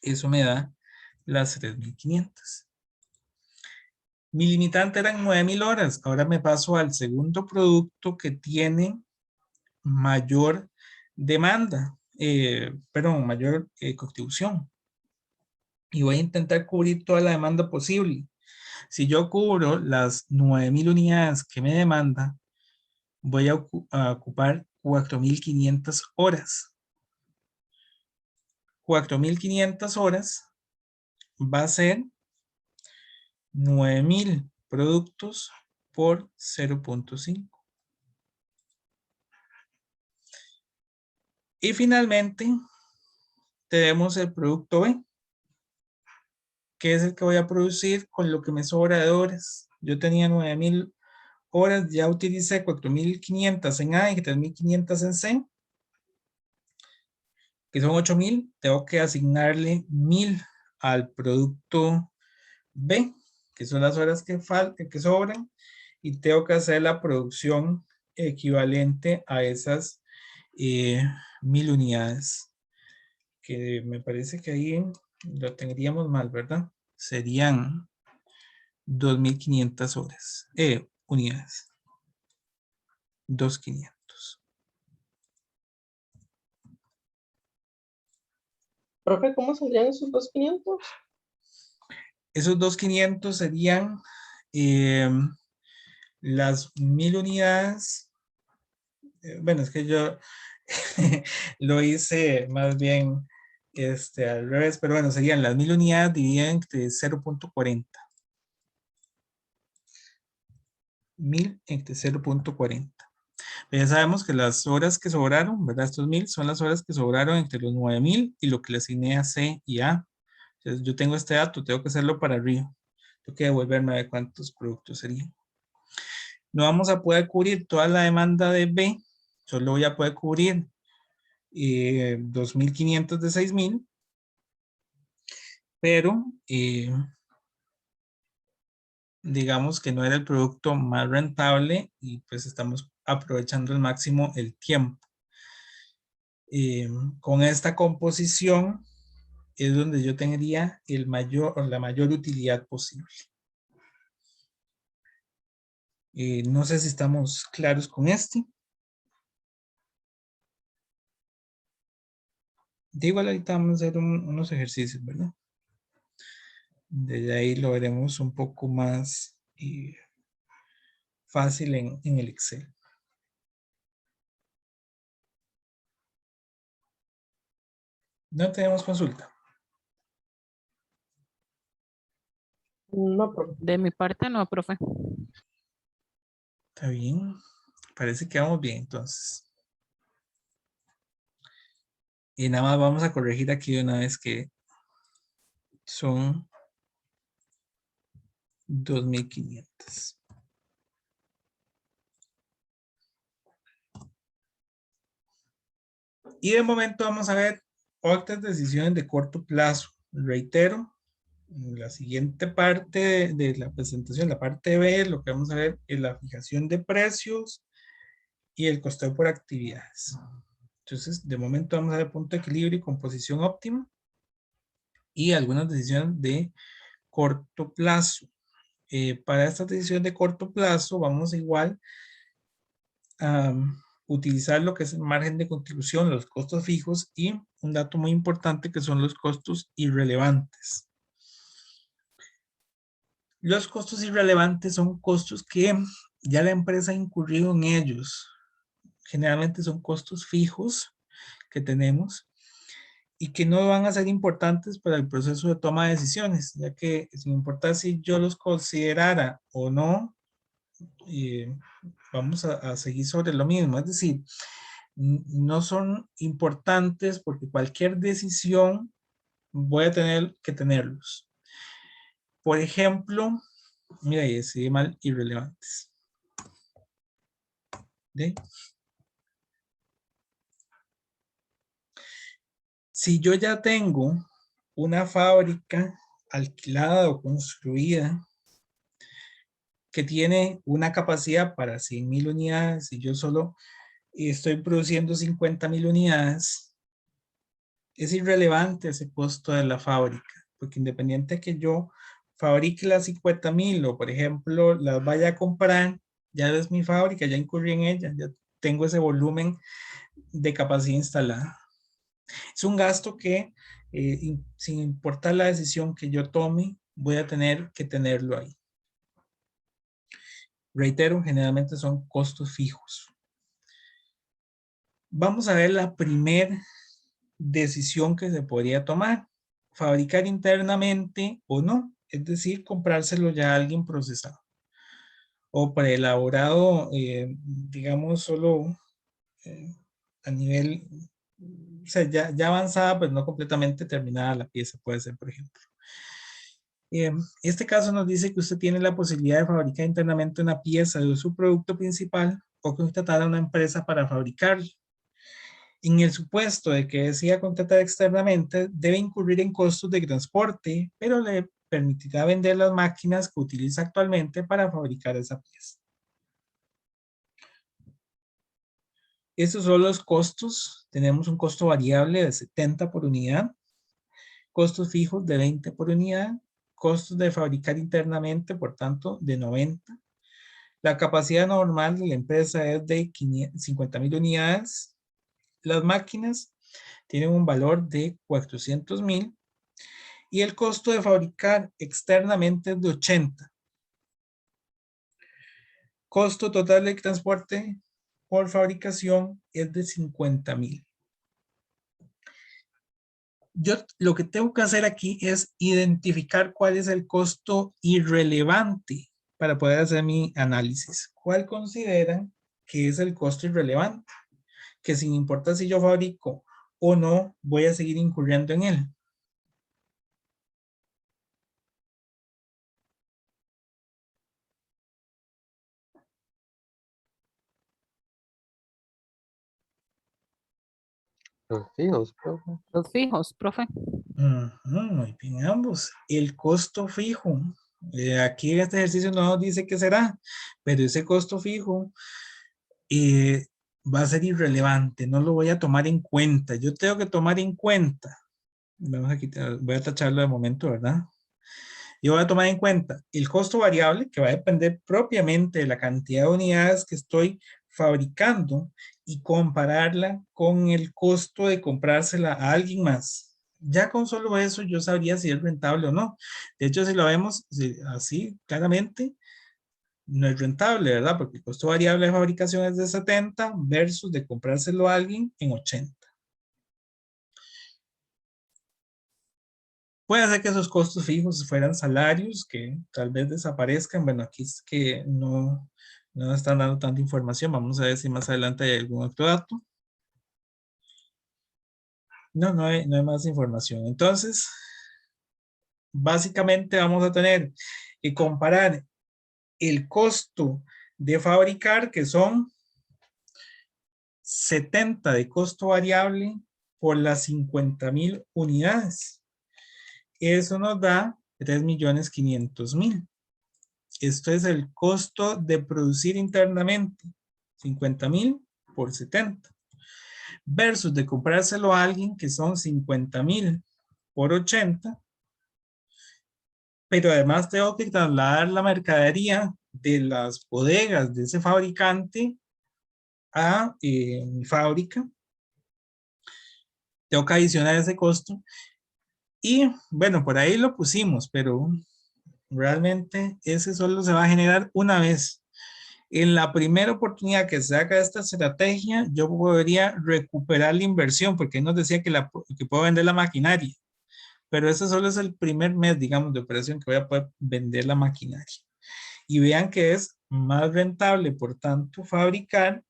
Eso me da las 3.500. Mi limitante eran 9.000 horas. Ahora me paso al segundo producto que tiene mayor demanda, mayor contribución. Y voy a intentar cubrir toda la demanda posible. Si yo cubro las 9.000 unidades que me demanda, voy a ocupar 4.500 horas. 4.500 horas va a ser 9.000 productos por 0.5. Y finalmente tenemos el producto B, que es el que voy a producir con lo que me sobra de horas. Yo tenía 9.000 horas, ya utilicé 4.500 en A y 3.500 en C, que son 8.000. Tengo que asignarle 1.000 al producto B, que son las horas que sobran, y tengo que hacer la producción equivalente a esas 1.000 unidades, que me parece que ahí lo tendríamos mal, ¿verdad? Serían 2.500 horas, unidades. 2.500. Profe, ¿cómo saldrían esos 2.500? Esos 2.500 serían las 1.000 unidades. Bueno, es que yo lo hice más bien al revés, pero bueno, serían las 1.000 unidades divididas entre 0.40. 1.000 entre 0.40. Ya sabemos que las horas que sobraron, ¿verdad? Estos 1.000 son las horas que sobraron entre los 9.000 y lo que le asigné a C y A. Entonces yo tengo este dato, tengo que hacerlo para arriba. Tengo que devolverme a ver cuántos productos serían. No vamos a poder cubrir toda la demanda de B, solo voy a poder cubrir 2.500 de 6.000, pero digamos que no era el producto más rentable y pues estamos aprovechando al máximo el tiempo. Con esta composición es donde yo tendría la mayor utilidad posible. No sé si estamos claros con este. De igual ahorita vamos a hacer unos ejercicios, ¿verdad? Desde ahí lo veremos un poco más fácil en el Excel. No tenemos consulta. No, profe. De mi parte no, profe. Está bien. Parece que vamos bien entonces. Y nada más vamos a corregir aquí de una vez que son 2.500. Y de momento vamos a ver otras decisiones de corto plazo. Reitero, en la siguiente parte de la presentación, la parte B, lo que vamos a ver es la fijación de precios y el costeo por actividades. Entonces, de momento vamos a ver punto de equilibrio y composición óptima y algunas decisiones de corto plazo. Para esta decisión de corto plazo vamos igual a utilizar lo que es el margen de contribución, los costos fijos y un dato muy importante que son los costos irrelevantes. Los costos irrelevantes son costos que ya la empresa ha incurrido en ellos. Generalmente son costos fijos que tenemos y que no van a ser importantes para el proceso de toma de decisiones, ya que sin importar si yo los considerara o no, vamos a seguir sobre lo mismo. Es decir, no son importantes porque cualquier decisión voy a tener que tenerlos. Por ejemplo, mira, ahí decidí mal irrelevantes. ¿Sí? Si yo ya tengo una fábrica alquilada o construida que tiene una capacidad para 100,000 unidades y yo solo estoy produciendo 50,000 unidades, es irrelevante ese costo de la fábrica, porque independiente de que yo fabrique las 50,000 o por ejemplo las vaya a comprar, ya es mi fábrica, ya incurrí en ella, ya tengo ese volumen de capacidad instalada. Es un gasto que sin importar la decisión que yo tome, voy a tener que tenerlo ahí. Reitero, generalmente son costos fijos. Vamos a ver la primera decisión que se podría tomar. Fabricar internamente o no. Es decir, comprárselo ya a alguien procesado. O preelaborado, digamos, solo a nivel, o sea, ya avanzada, pero no completamente terminada la pieza, puede ser, por ejemplo. Este caso nos dice que usted tiene la posibilidad de fabricar internamente una pieza de su producto principal o contratar a una empresa para fabricarlo. En el supuesto de que decida contratar externamente, debe incurrir en costos de transporte, pero le permitirá vender las máquinas que utiliza actualmente para fabricar esa pieza. Estos son los costos. Tenemos un costo variable de 70 por unidad, costos fijos de 20 por unidad, costos de fabricar internamente, por tanto, de 90. La capacidad normal de la empresa es de 50,000 unidades. Las máquinas tienen un valor de 400,000 y el costo de fabricar externamente es de 80. Costo total de transporte por fabricación es de 50,000. Yo lo que tengo que hacer aquí es identificar cuál es el costo irrelevante para poder hacer mi análisis. ¿Cuál consideran que es el costo irrelevante? Que sin importar si yo fabrico o no, voy a seguir incurriendo en él. Los fijos, profe. Los fijos, profe. Muy bien, ambos. El costo fijo. Aquí en este ejercicio no nos dice qué será, pero ese costo fijo va a ser irrelevante, no lo voy a tomar en cuenta. Yo tengo que tomar en cuenta, vamos a quitar, voy a tacharlo de momento, ¿verdad? Yo voy a tomar en cuenta el costo variable, que va a depender propiamente de la cantidad de unidades que estoy fabricando y compararla con el costo de comprársela a alguien más. Ya con solo eso yo sabría si es rentable o no. De hecho, si lo vemos así claramente, no es rentable, ¿verdad? Porque el costo variable de fabricación es de 70 versus de comprárselo a alguien en 80. Puede ser que esos costos fijos fueran salarios que tal vez desaparezcan. Bueno, aquí es que no están dando tanta información. Vamos a ver si más adelante hay algún otro dato. No hay más información. Entonces, básicamente vamos a tener que comparar el costo de fabricar, que son 70 de costo variable por las 50,000 unidades. Eso nos da 3,500,000. Esto es el costo de producir internamente. 50,000 por 70. Versus de comprárselo a alguien, que son 50,000 por 80. Pero además tengo que trasladar la mercadería de las bodegas de ese fabricante a mi fábrica. Tengo que adicionar ese costo. Y bueno, por ahí lo pusimos, pero realmente ese solo se va a generar una vez. En la primera oportunidad que se haga esta estrategia, yo podría recuperar la inversión, porque nos decía que puedo vender la maquinaria. Pero ese solo es el primer mes, digamos, de operación que voy a poder vender la maquinaria. Y vean que es más rentable, por tanto, fabricar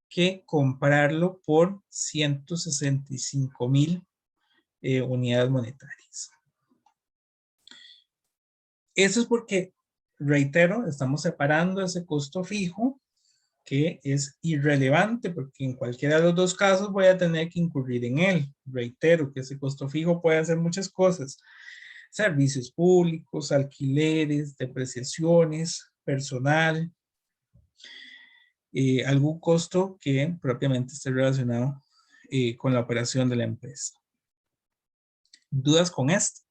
que comprarlo por 165,000 unidades monetarias. Eso es porque, reitero, estamos separando ese costo fijo que es irrelevante porque en cualquiera de los dos casos voy a tener que incurrir en él. Reitero que ese costo fijo puede hacer muchas cosas. Servicios públicos, alquileres, depreciaciones, personal, algún costo que propiamente esté relacionado con la operación de la empresa. ¿Dudas con esto?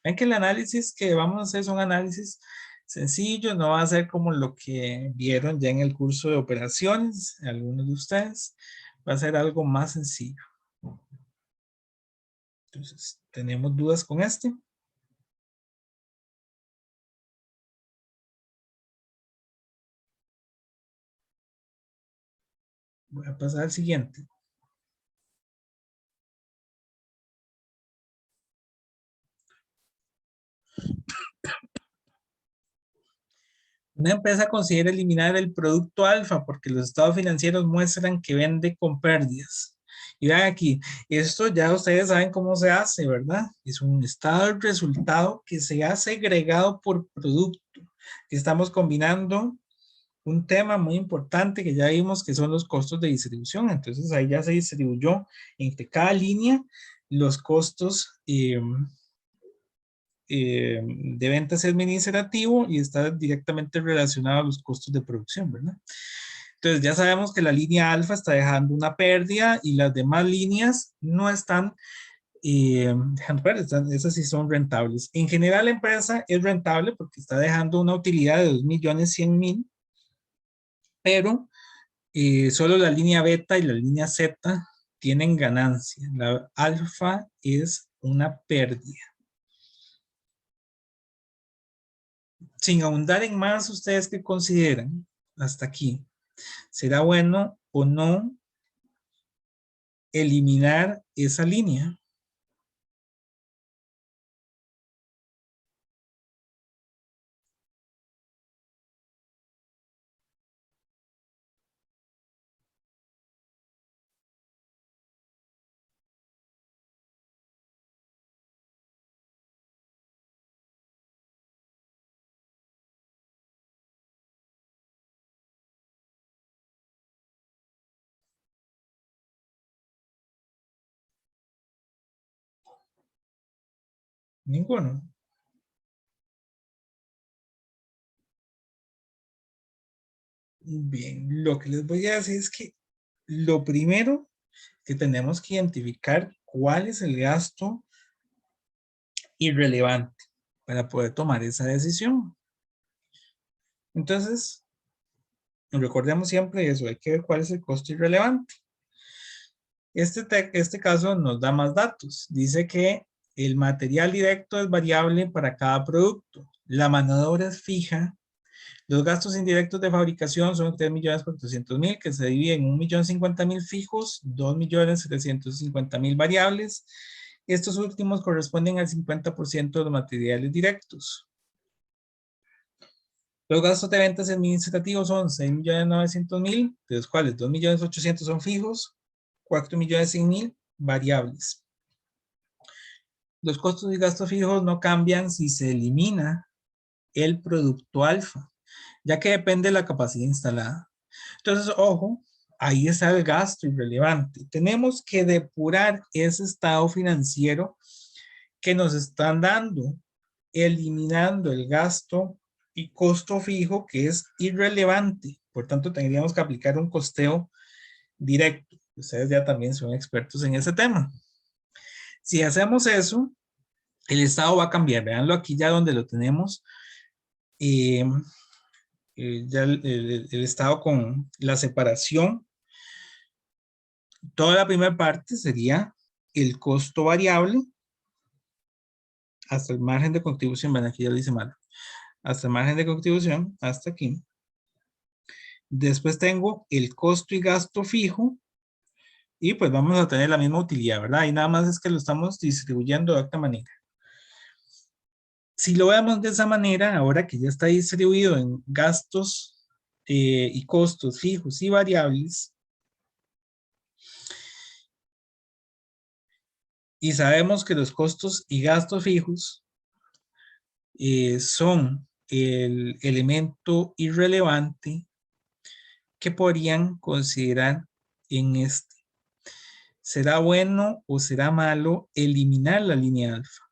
Ven que el análisis que vamos a hacer son análisis sencillos, no va a ser como lo que vieron ya en el curso de operaciones, algunos de ustedes, va a ser algo más sencillo. Entonces, ¿tenemos dudas con este? Voy a pasar al siguiente. Una empresa considera eliminar el producto alfa porque los estados financieros muestran que vende con pérdidas. Y vean aquí, esto ya ustedes saben cómo se hace, ¿verdad? Es un estado de resultado que se ha segregado por producto. Estamos combinando un tema muy importante que ya vimos que son los costos de distribución. Entonces ahí ya se distribuyó entre cada línea los costos de ventas administrativo y está directamente relacionado a los costos de producción, ¿verdad? Entonces ya sabemos que la línea alfa está dejando una pérdida y las demás líneas no están dejando pérdidas, esas sí son rentables. En general la empresa es rentable porque está dejando una utilidad de 2.100.000, pero solo la línea beta y la línea Z tienen ganancia. La alfa es una pérdida. Sin ahondar en más, ¿ustedes qué consideran hasta aquí? ¿Será bueno o no eliminar esa línea? Ninguno. Bien, lo que les voy a decir es que lo primero que tenemos que identificar cuál es el gasto irrelevante para poder tomar esa decisión. Entonces, recordemos siempre eso, hay que ver cuál es el costo irrelevante. Este caso nos da más datos. Dice que el material directo es variable para cada producto. La mano de obra es fija. Los gastos indirectos de fabricación son 3.400.000 que se dividen en 1.050.000 fijos, 2.750.000 variables. Estos últimos corresponden al 50% de los materiales directos. Los gastos de ventas administrativos son 6.900.000, de los cuales 2.800.000 son fijos, 4.100.000 variables. Los costos y gastos fijos no cambian si se elimina el producto alfa, ya que depende de la capacidad instalada. Entonces, ojo, ahí está el gasto irrelevante. Tenemos que depurar ese estado financiero que nos están dando, eliminando el gasto y costo fijo que es irrelevante. Por tanto, tendríamos que aplicar un costeo directo. Ustedes ya también son expertos en ese tema. Si hacemos eso, el estado va a cambiar. Veanlo aquí ya donde lo tenemos. Ya el estado con la separación. Toda la primera parte sería el costo variable hasta el margen de contribución. Ven, aquí ya lo dice mal. Hasta el margen de contribución, hasta aquí. Después tengo el costo y gasto fijo. Y pues vamos a tener la misma utilidad, ¿verdad? Y nada más es que lo estamos distribuyendo de otra manera. Si lo vemos de esa manera, ahora que ya está distribuido en gastos y costos fijos y variables, y sabemos que los costos y gastos fijos son el elemento irrelevante que podrían considerar en este. ¿Será bueno o será malo eliminar la línea alfa?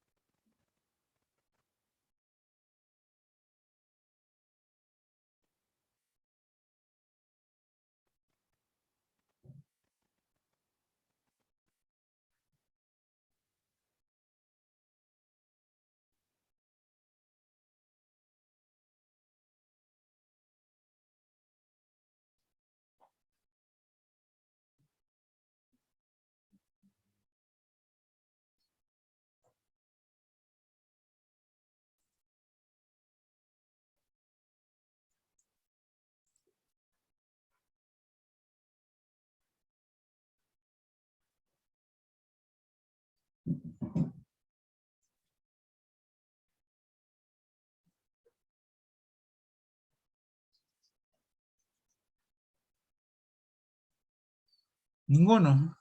Ninguno.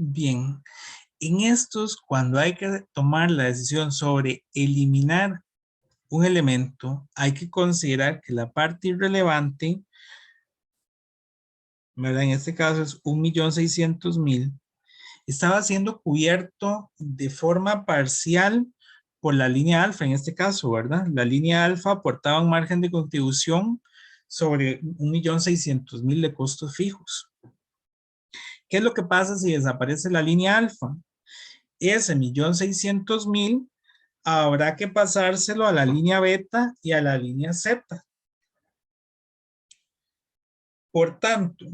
Bien, en estos, cuando hay que tomar la decisión sobre eliminar un elemento, hay que considerar que la parte irrelevante, ¿verdad? En este caso es 1.600.000, estaba siendo cubierto de forma parcial por la línea alfa, en este caso, ¿verdad? La línea alfa aportaba un margen de contribución sobre 1.600.000 de costos fijos. ¿Qué es lo que pasa si desaparece la línea alfa? Ese 1.600.000 habrá que pasárselo a la línea beta y a la línea Z. Por tanto,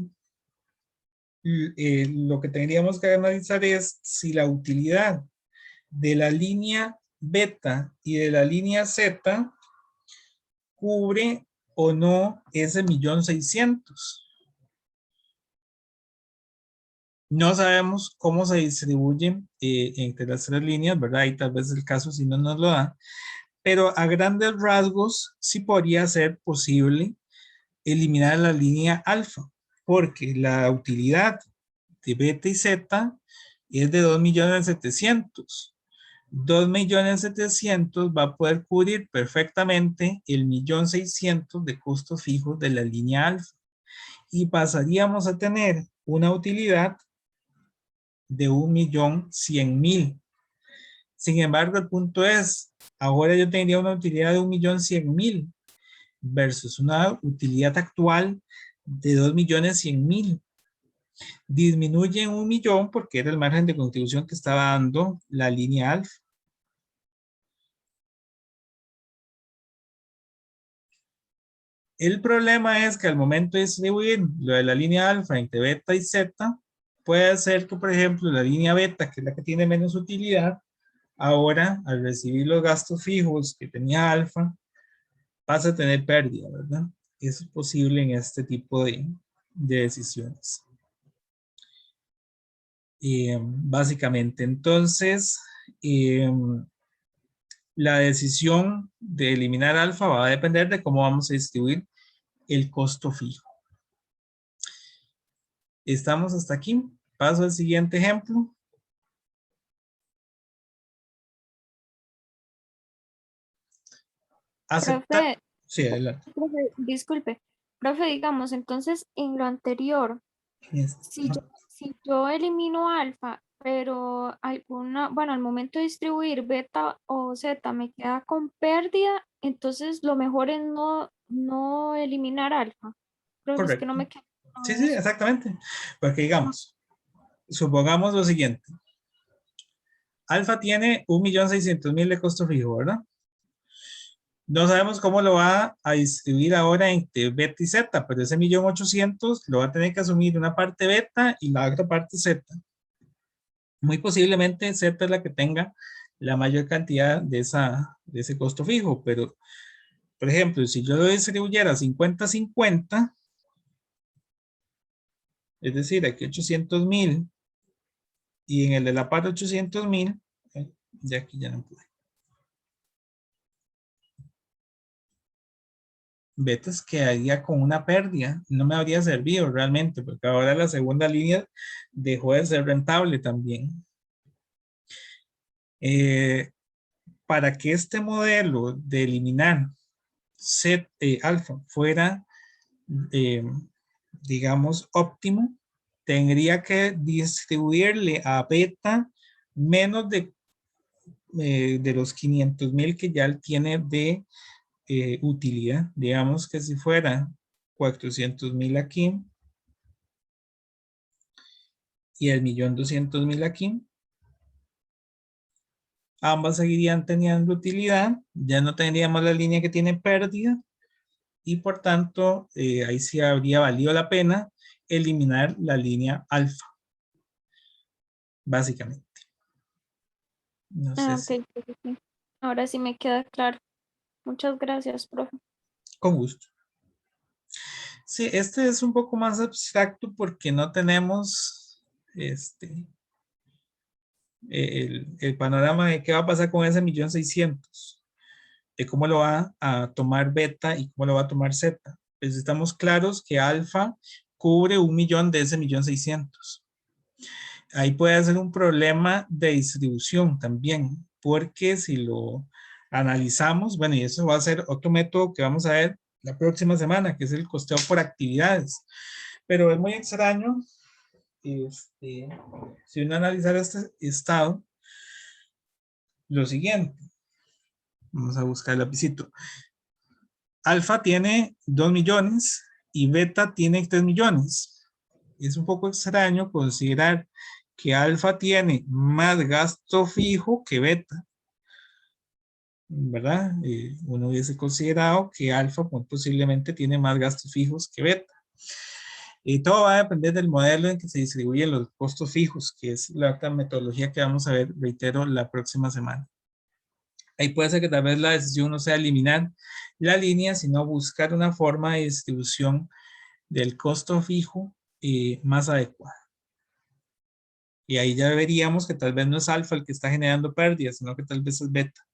lo que tendríamos que analizar es si la utilidad de la línea beta y de la línea Z cubre o no ese 1.600.000. No sabemos cómo se distribuyen entre las tres líneas, ¿verdad? Y tal vez el caso si no nos lo da. Pero a grandes rasgos sí podría ser posible eliminar la línea alfa, porque la utilidad de beta y Z es de 2.700.000. 2.700.000 va a poder cubrir perfectamente el 1.600.000 de costos fijos de la línea alfa. Y pasaríamos a tener una utilidad de 1.100.000. Sin embargo, el punto es, ahora yo tendría una utilidad de 1.100.000 versus una utilidad actual de 2.100.000. Disminuye en 1.000.000 porque era el margen de contribución que estaba dando la línea alfa. El problema es que al momento de distribuir lo de la línea alfa entre beta y zeta, puede ser que, por ejemplo, la línea beta, que es la que tiene menos utilidad, ahora al recibir los gastos fijos que tenía alfa, pasa a tener pérdida, ¿verdad? Eso es posible en este tipo de decisiones. Básicamente, entonces, la decisión de eliminar alfa va a depender de cómo vamos a distribuir el costo fijo. Estamos hasta aquí. Paso al siguiente ejemplo. Aceptar. Profe, Sí, adelante. profe, disculpe. Profe, digamos, entonces en lo anterior, si yo elimino alfa, pero alguna, bueno, al momento de distribuir beta o zeta me queda con pérdida, entonces lo mejor es no eliminar alfa. Profe, es que no Correcto. me queda Sí, claro sí, eso. exactamente. Porque digamos, supongamos lo siguiente. Alfa tiene 1.600.000 de costo fijo, ¿verdad? No sabemos cómo lo va a distribuir ahora entre beta y zeta, pero ese 1.800.000 lo va a tener que asumir una parte beta y la otra parte zeta. Muy posiblemente zeta es la que tenga la mayor cantidad de ese costo fijo, pero, por ejemplo, si yo lo distribuyera 50-50, es decir, aquí 800.000 y en el de la parte 800.000, ya aquí ya no pude. Betas quedaría con una pérdida, no me habría servido realmente, porque ahora la segunda línea dejó de ser rentable también. Para que este modelo de eliminar alfa fuera, digamos, óptimo, tendría que distribuirle a beta menos de los 500.000 que ya él tiene de utilidad. Digamos que si fuera 400.000 aquí y el 1.200.000 aquí, ambas seguirían teniendo utilidad, ya no tendríamos la línea que tiene pérdida y por tanto ahí sí habría valido la pena eliminar la línea alfa, básicamente. No sé Ah, si... ok, sí. Ahora sí me queda claro. Muchas gracias, profe. Con gusto. Sí, este es un poco más abstracto porque no tenemos el panorama de qué va a pasar con ese 1.600.000, de cómo lo va a tomar beta y cómo lo va a tomar zeta. Pues estamos claros que alfa cubre 1.000.000 de ese 1.600.000. Ahí puede ser un problema de distribución también, porque si lo analizamos, bueno, y eso va a ser otro método que vamos a ver la próxima semana, que es el costeo por actividades. Pero es muy extraño, si uno analizara este estado, lo siguiente. Vamos a buscar el lapicito. Alfa tiene 2 millones y beta tiene 3 millones. Es un poco extraño considerar que alfa tiene más gasto fijo que beta, ¿verdad? Uno hubiese considerado que alfa posiblemente tiene más gastos fijos que beta. Y todo va a depender del modelo en que se distribuyen los costos fijos, que es la otra metodología que vamos a ver, reitero, la próxima semana. Ahí puede ser que tal vez la decisión no sea eliminar la línea, sino buscar una forma de distribución del costo fijo más adecuada. Y ahí ya veríamos que tal vez no es alfa el que está generando pérdidas, sino que tal vez es beta.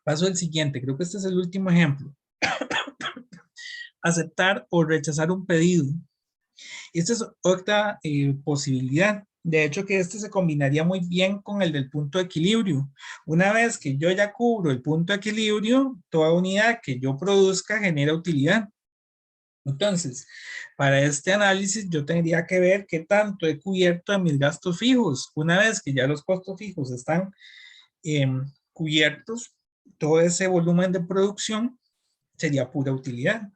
Paso al siguiente, creo que este es el último ejemplo. Aceptar o rechazar un pedido. Esta es otra posibilidad. De hecho, que este se combinaría muy bien con el del punto de equilibrio. Una vez que yo ya cubro el punto de equilibrio, toda unidad que yo produzca genera utilidad. Entonces, para este análisis yo tendría que ver qué tanto he cubierto de mis gastos fijos. Una vez que ya los costos fijos están cubiertos, todo ese volumen de producción sería pura utilidad.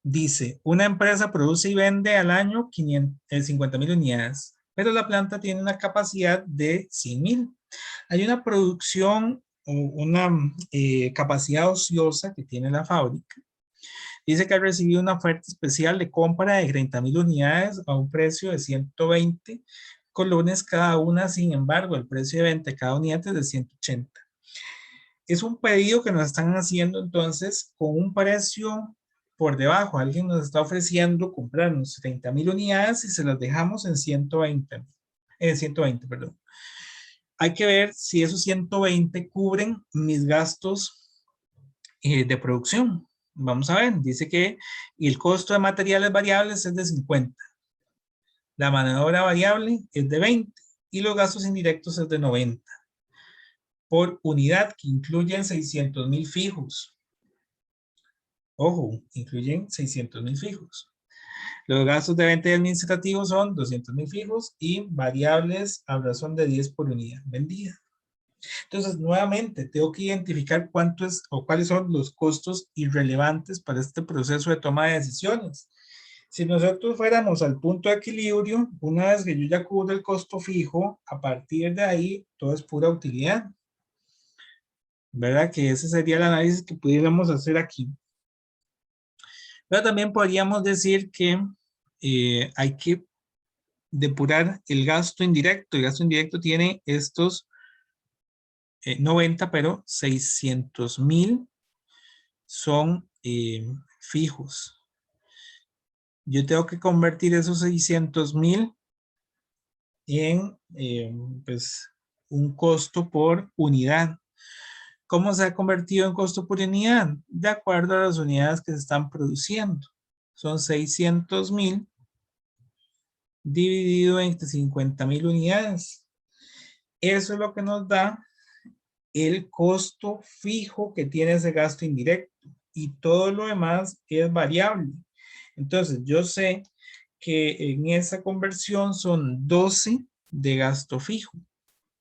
Dice, una empresa produce y vende al año 50.000 unidades, pero la planta tiene una capacidad de 100.000. Hay una producción o una capacidad ociosa que tiene la fábrica. Dice que ha recibido una oferta especial de compra de 30.000 unidades a un precio de 120 colones cada una. Sin embargo, el precio de venta de cada unidad es de 180. Es un pedido que nos están haciendo entonces con un precio por debajo. Alguien nos está ofreciendo comprarnos 30.000 unidades y se las dejamos en 120, perdón. Hay que ver si esos 120 cubren mis gastos de producción. Vamos a ver, dice que el costo de materiales variables es de 50. La mano de obra variable es de 20 y los gastos indirectos es de 90 por unidad, que incluyen 600.000 fijos. Ojo, incluyen 600.000 fijos. Los gastos de venta y administrativos son 200.000 fijos y variables a razón de 10 por unidad vendida. Entonces, nuevamente, tengo que identificar cuánto es o cuáles son los costos irrelevantes para este proceso de toma de decisiones. Si nosotros fuéramos al punto de equilibrio, una vez que yo ya cubro el costo fijo, a partir de ahí, todo es pura utilidad. ¿Verdad? Que ese sería el análisis que pudiéramos hacer aquí. Pero también podríamos decir que hay que depurar el gasto indirecto. El gasto indirecto tiene estos 90, pero 600.000 son fijos. Yo tengo que convertir esos 600.000 en pues un costo por unidad. ¿Cómo se ha convertido en costo por unidad? De acuerdo a las unidades que se están produciendo. Son 600.000 dividido entre 50.000 unidades. Eso es lo que nos da el costo fijo que tiene ese gasto indirecto. Y todo lo demás es variable. Entonces, yo sé que en esa conversión son 12 de gasto fijo.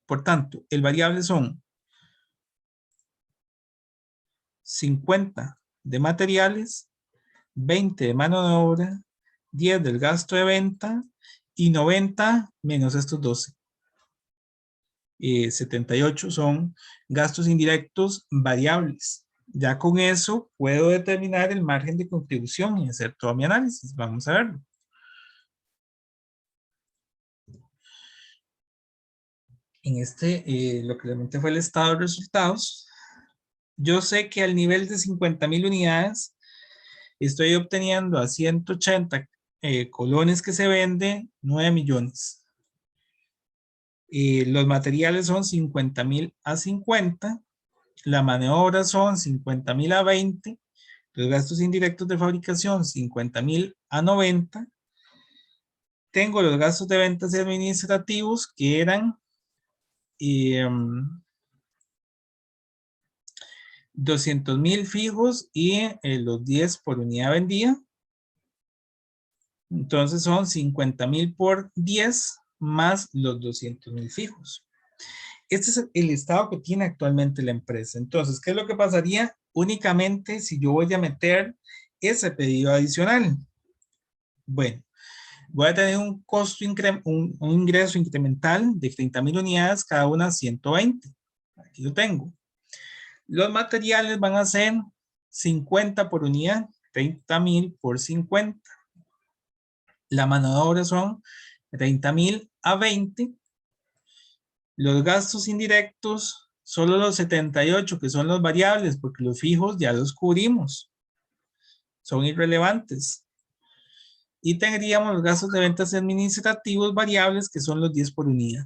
Por tanto, el variable son 50 de materiales, 20 de mano de obra, 10 del gasto de venta y 90 menos estos 12. 78 son gastos indirectos variables. Ya con eso puedo determinar el margen de contribución y hacer todo mi análisis. Vamos a verlo. en lo que realmente fue el estado de resultados, yo sé que al nivel de 50,000 unidades estoy obteniendo a 180 colones que se vende 9 millones. Los materiales son 50,000 a 50, la mano de obra son 50,000 a 20, los gastos indirectos de fabricación 50,000 a 90. Tengo los gastos de ventas y administrativos que eran 200,000 fijos y los 10 por unidad vendida. Entonces son 50,000 por 10 más los 200,000 fijos. Este es el estado que tiene actualmente la empresa. Entonces, ¿qué es lo que pasaría únicamente si yo voy a meter ese pedido adicional? Bueno, voy a tener un costo, un ingreso incremental de 30,000 unidades, cada una 120. Aquí lo tengo. Los materiales van a ser 50 por unidad, 30,000 por 50. La mano de obra son 30,000 a 20. Los gastos indirectos, solo los 78 que son los variables, porque los fijos ya los cubrimos. Son irrelevantes. Y tendríamos los gastos de ventas administrativos variables, que son los 10 por unidad.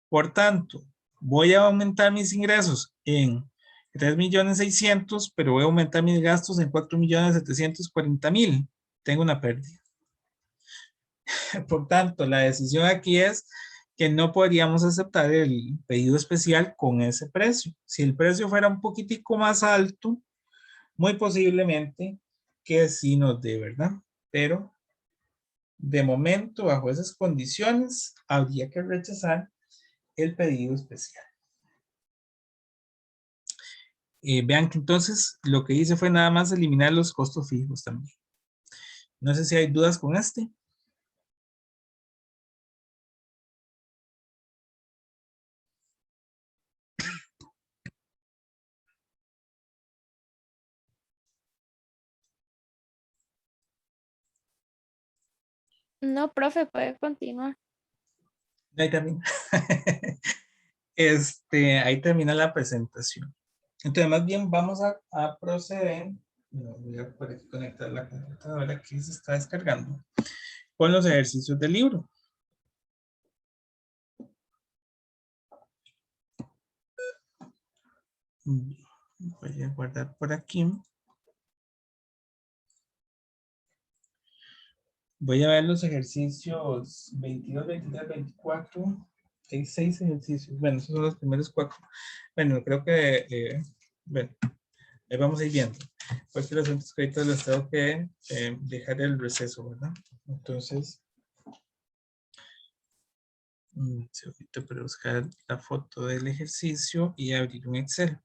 Por tanto, voy a aumentar mis ingresos en 3,600,000, pero voy a aumentar mis gastos en 4,740,000. Tengo una pérdida. Por tanto, la decisión aquí es que no podríamos aceptar el pedido especial con ese precio. Si el precio fuera un poquitico más alto, muy posiblemente que sí nos dé, ¿verdad? Pero de momento, bajo esas condiciones, habría que rechazar el pedido especial. Vean que entonces lo que hice fue nada más eliminar los costos fijos también. No sé si hay dudas con este. No, profe, puede continuar. Ahí termina. Ahí termina la presentación. Entonces, más bien vamos a proceder. Voy a por aquí conectar la computadora que se está descargando con los ejercicios del libro. Voy a guardar por aquí. Voy a ver los ejercicios 22, 23, 24. Hay 6 ejercicios. Bueno, esos son los primeros 4. Bueno, creo que, bueno, ahí vamos a ir viendo. Porque los otros créditos los tengo que dejar el receso, ¿verdad? Entonces, ahorita para buscar la foto del ejercicio y abrir un Excel.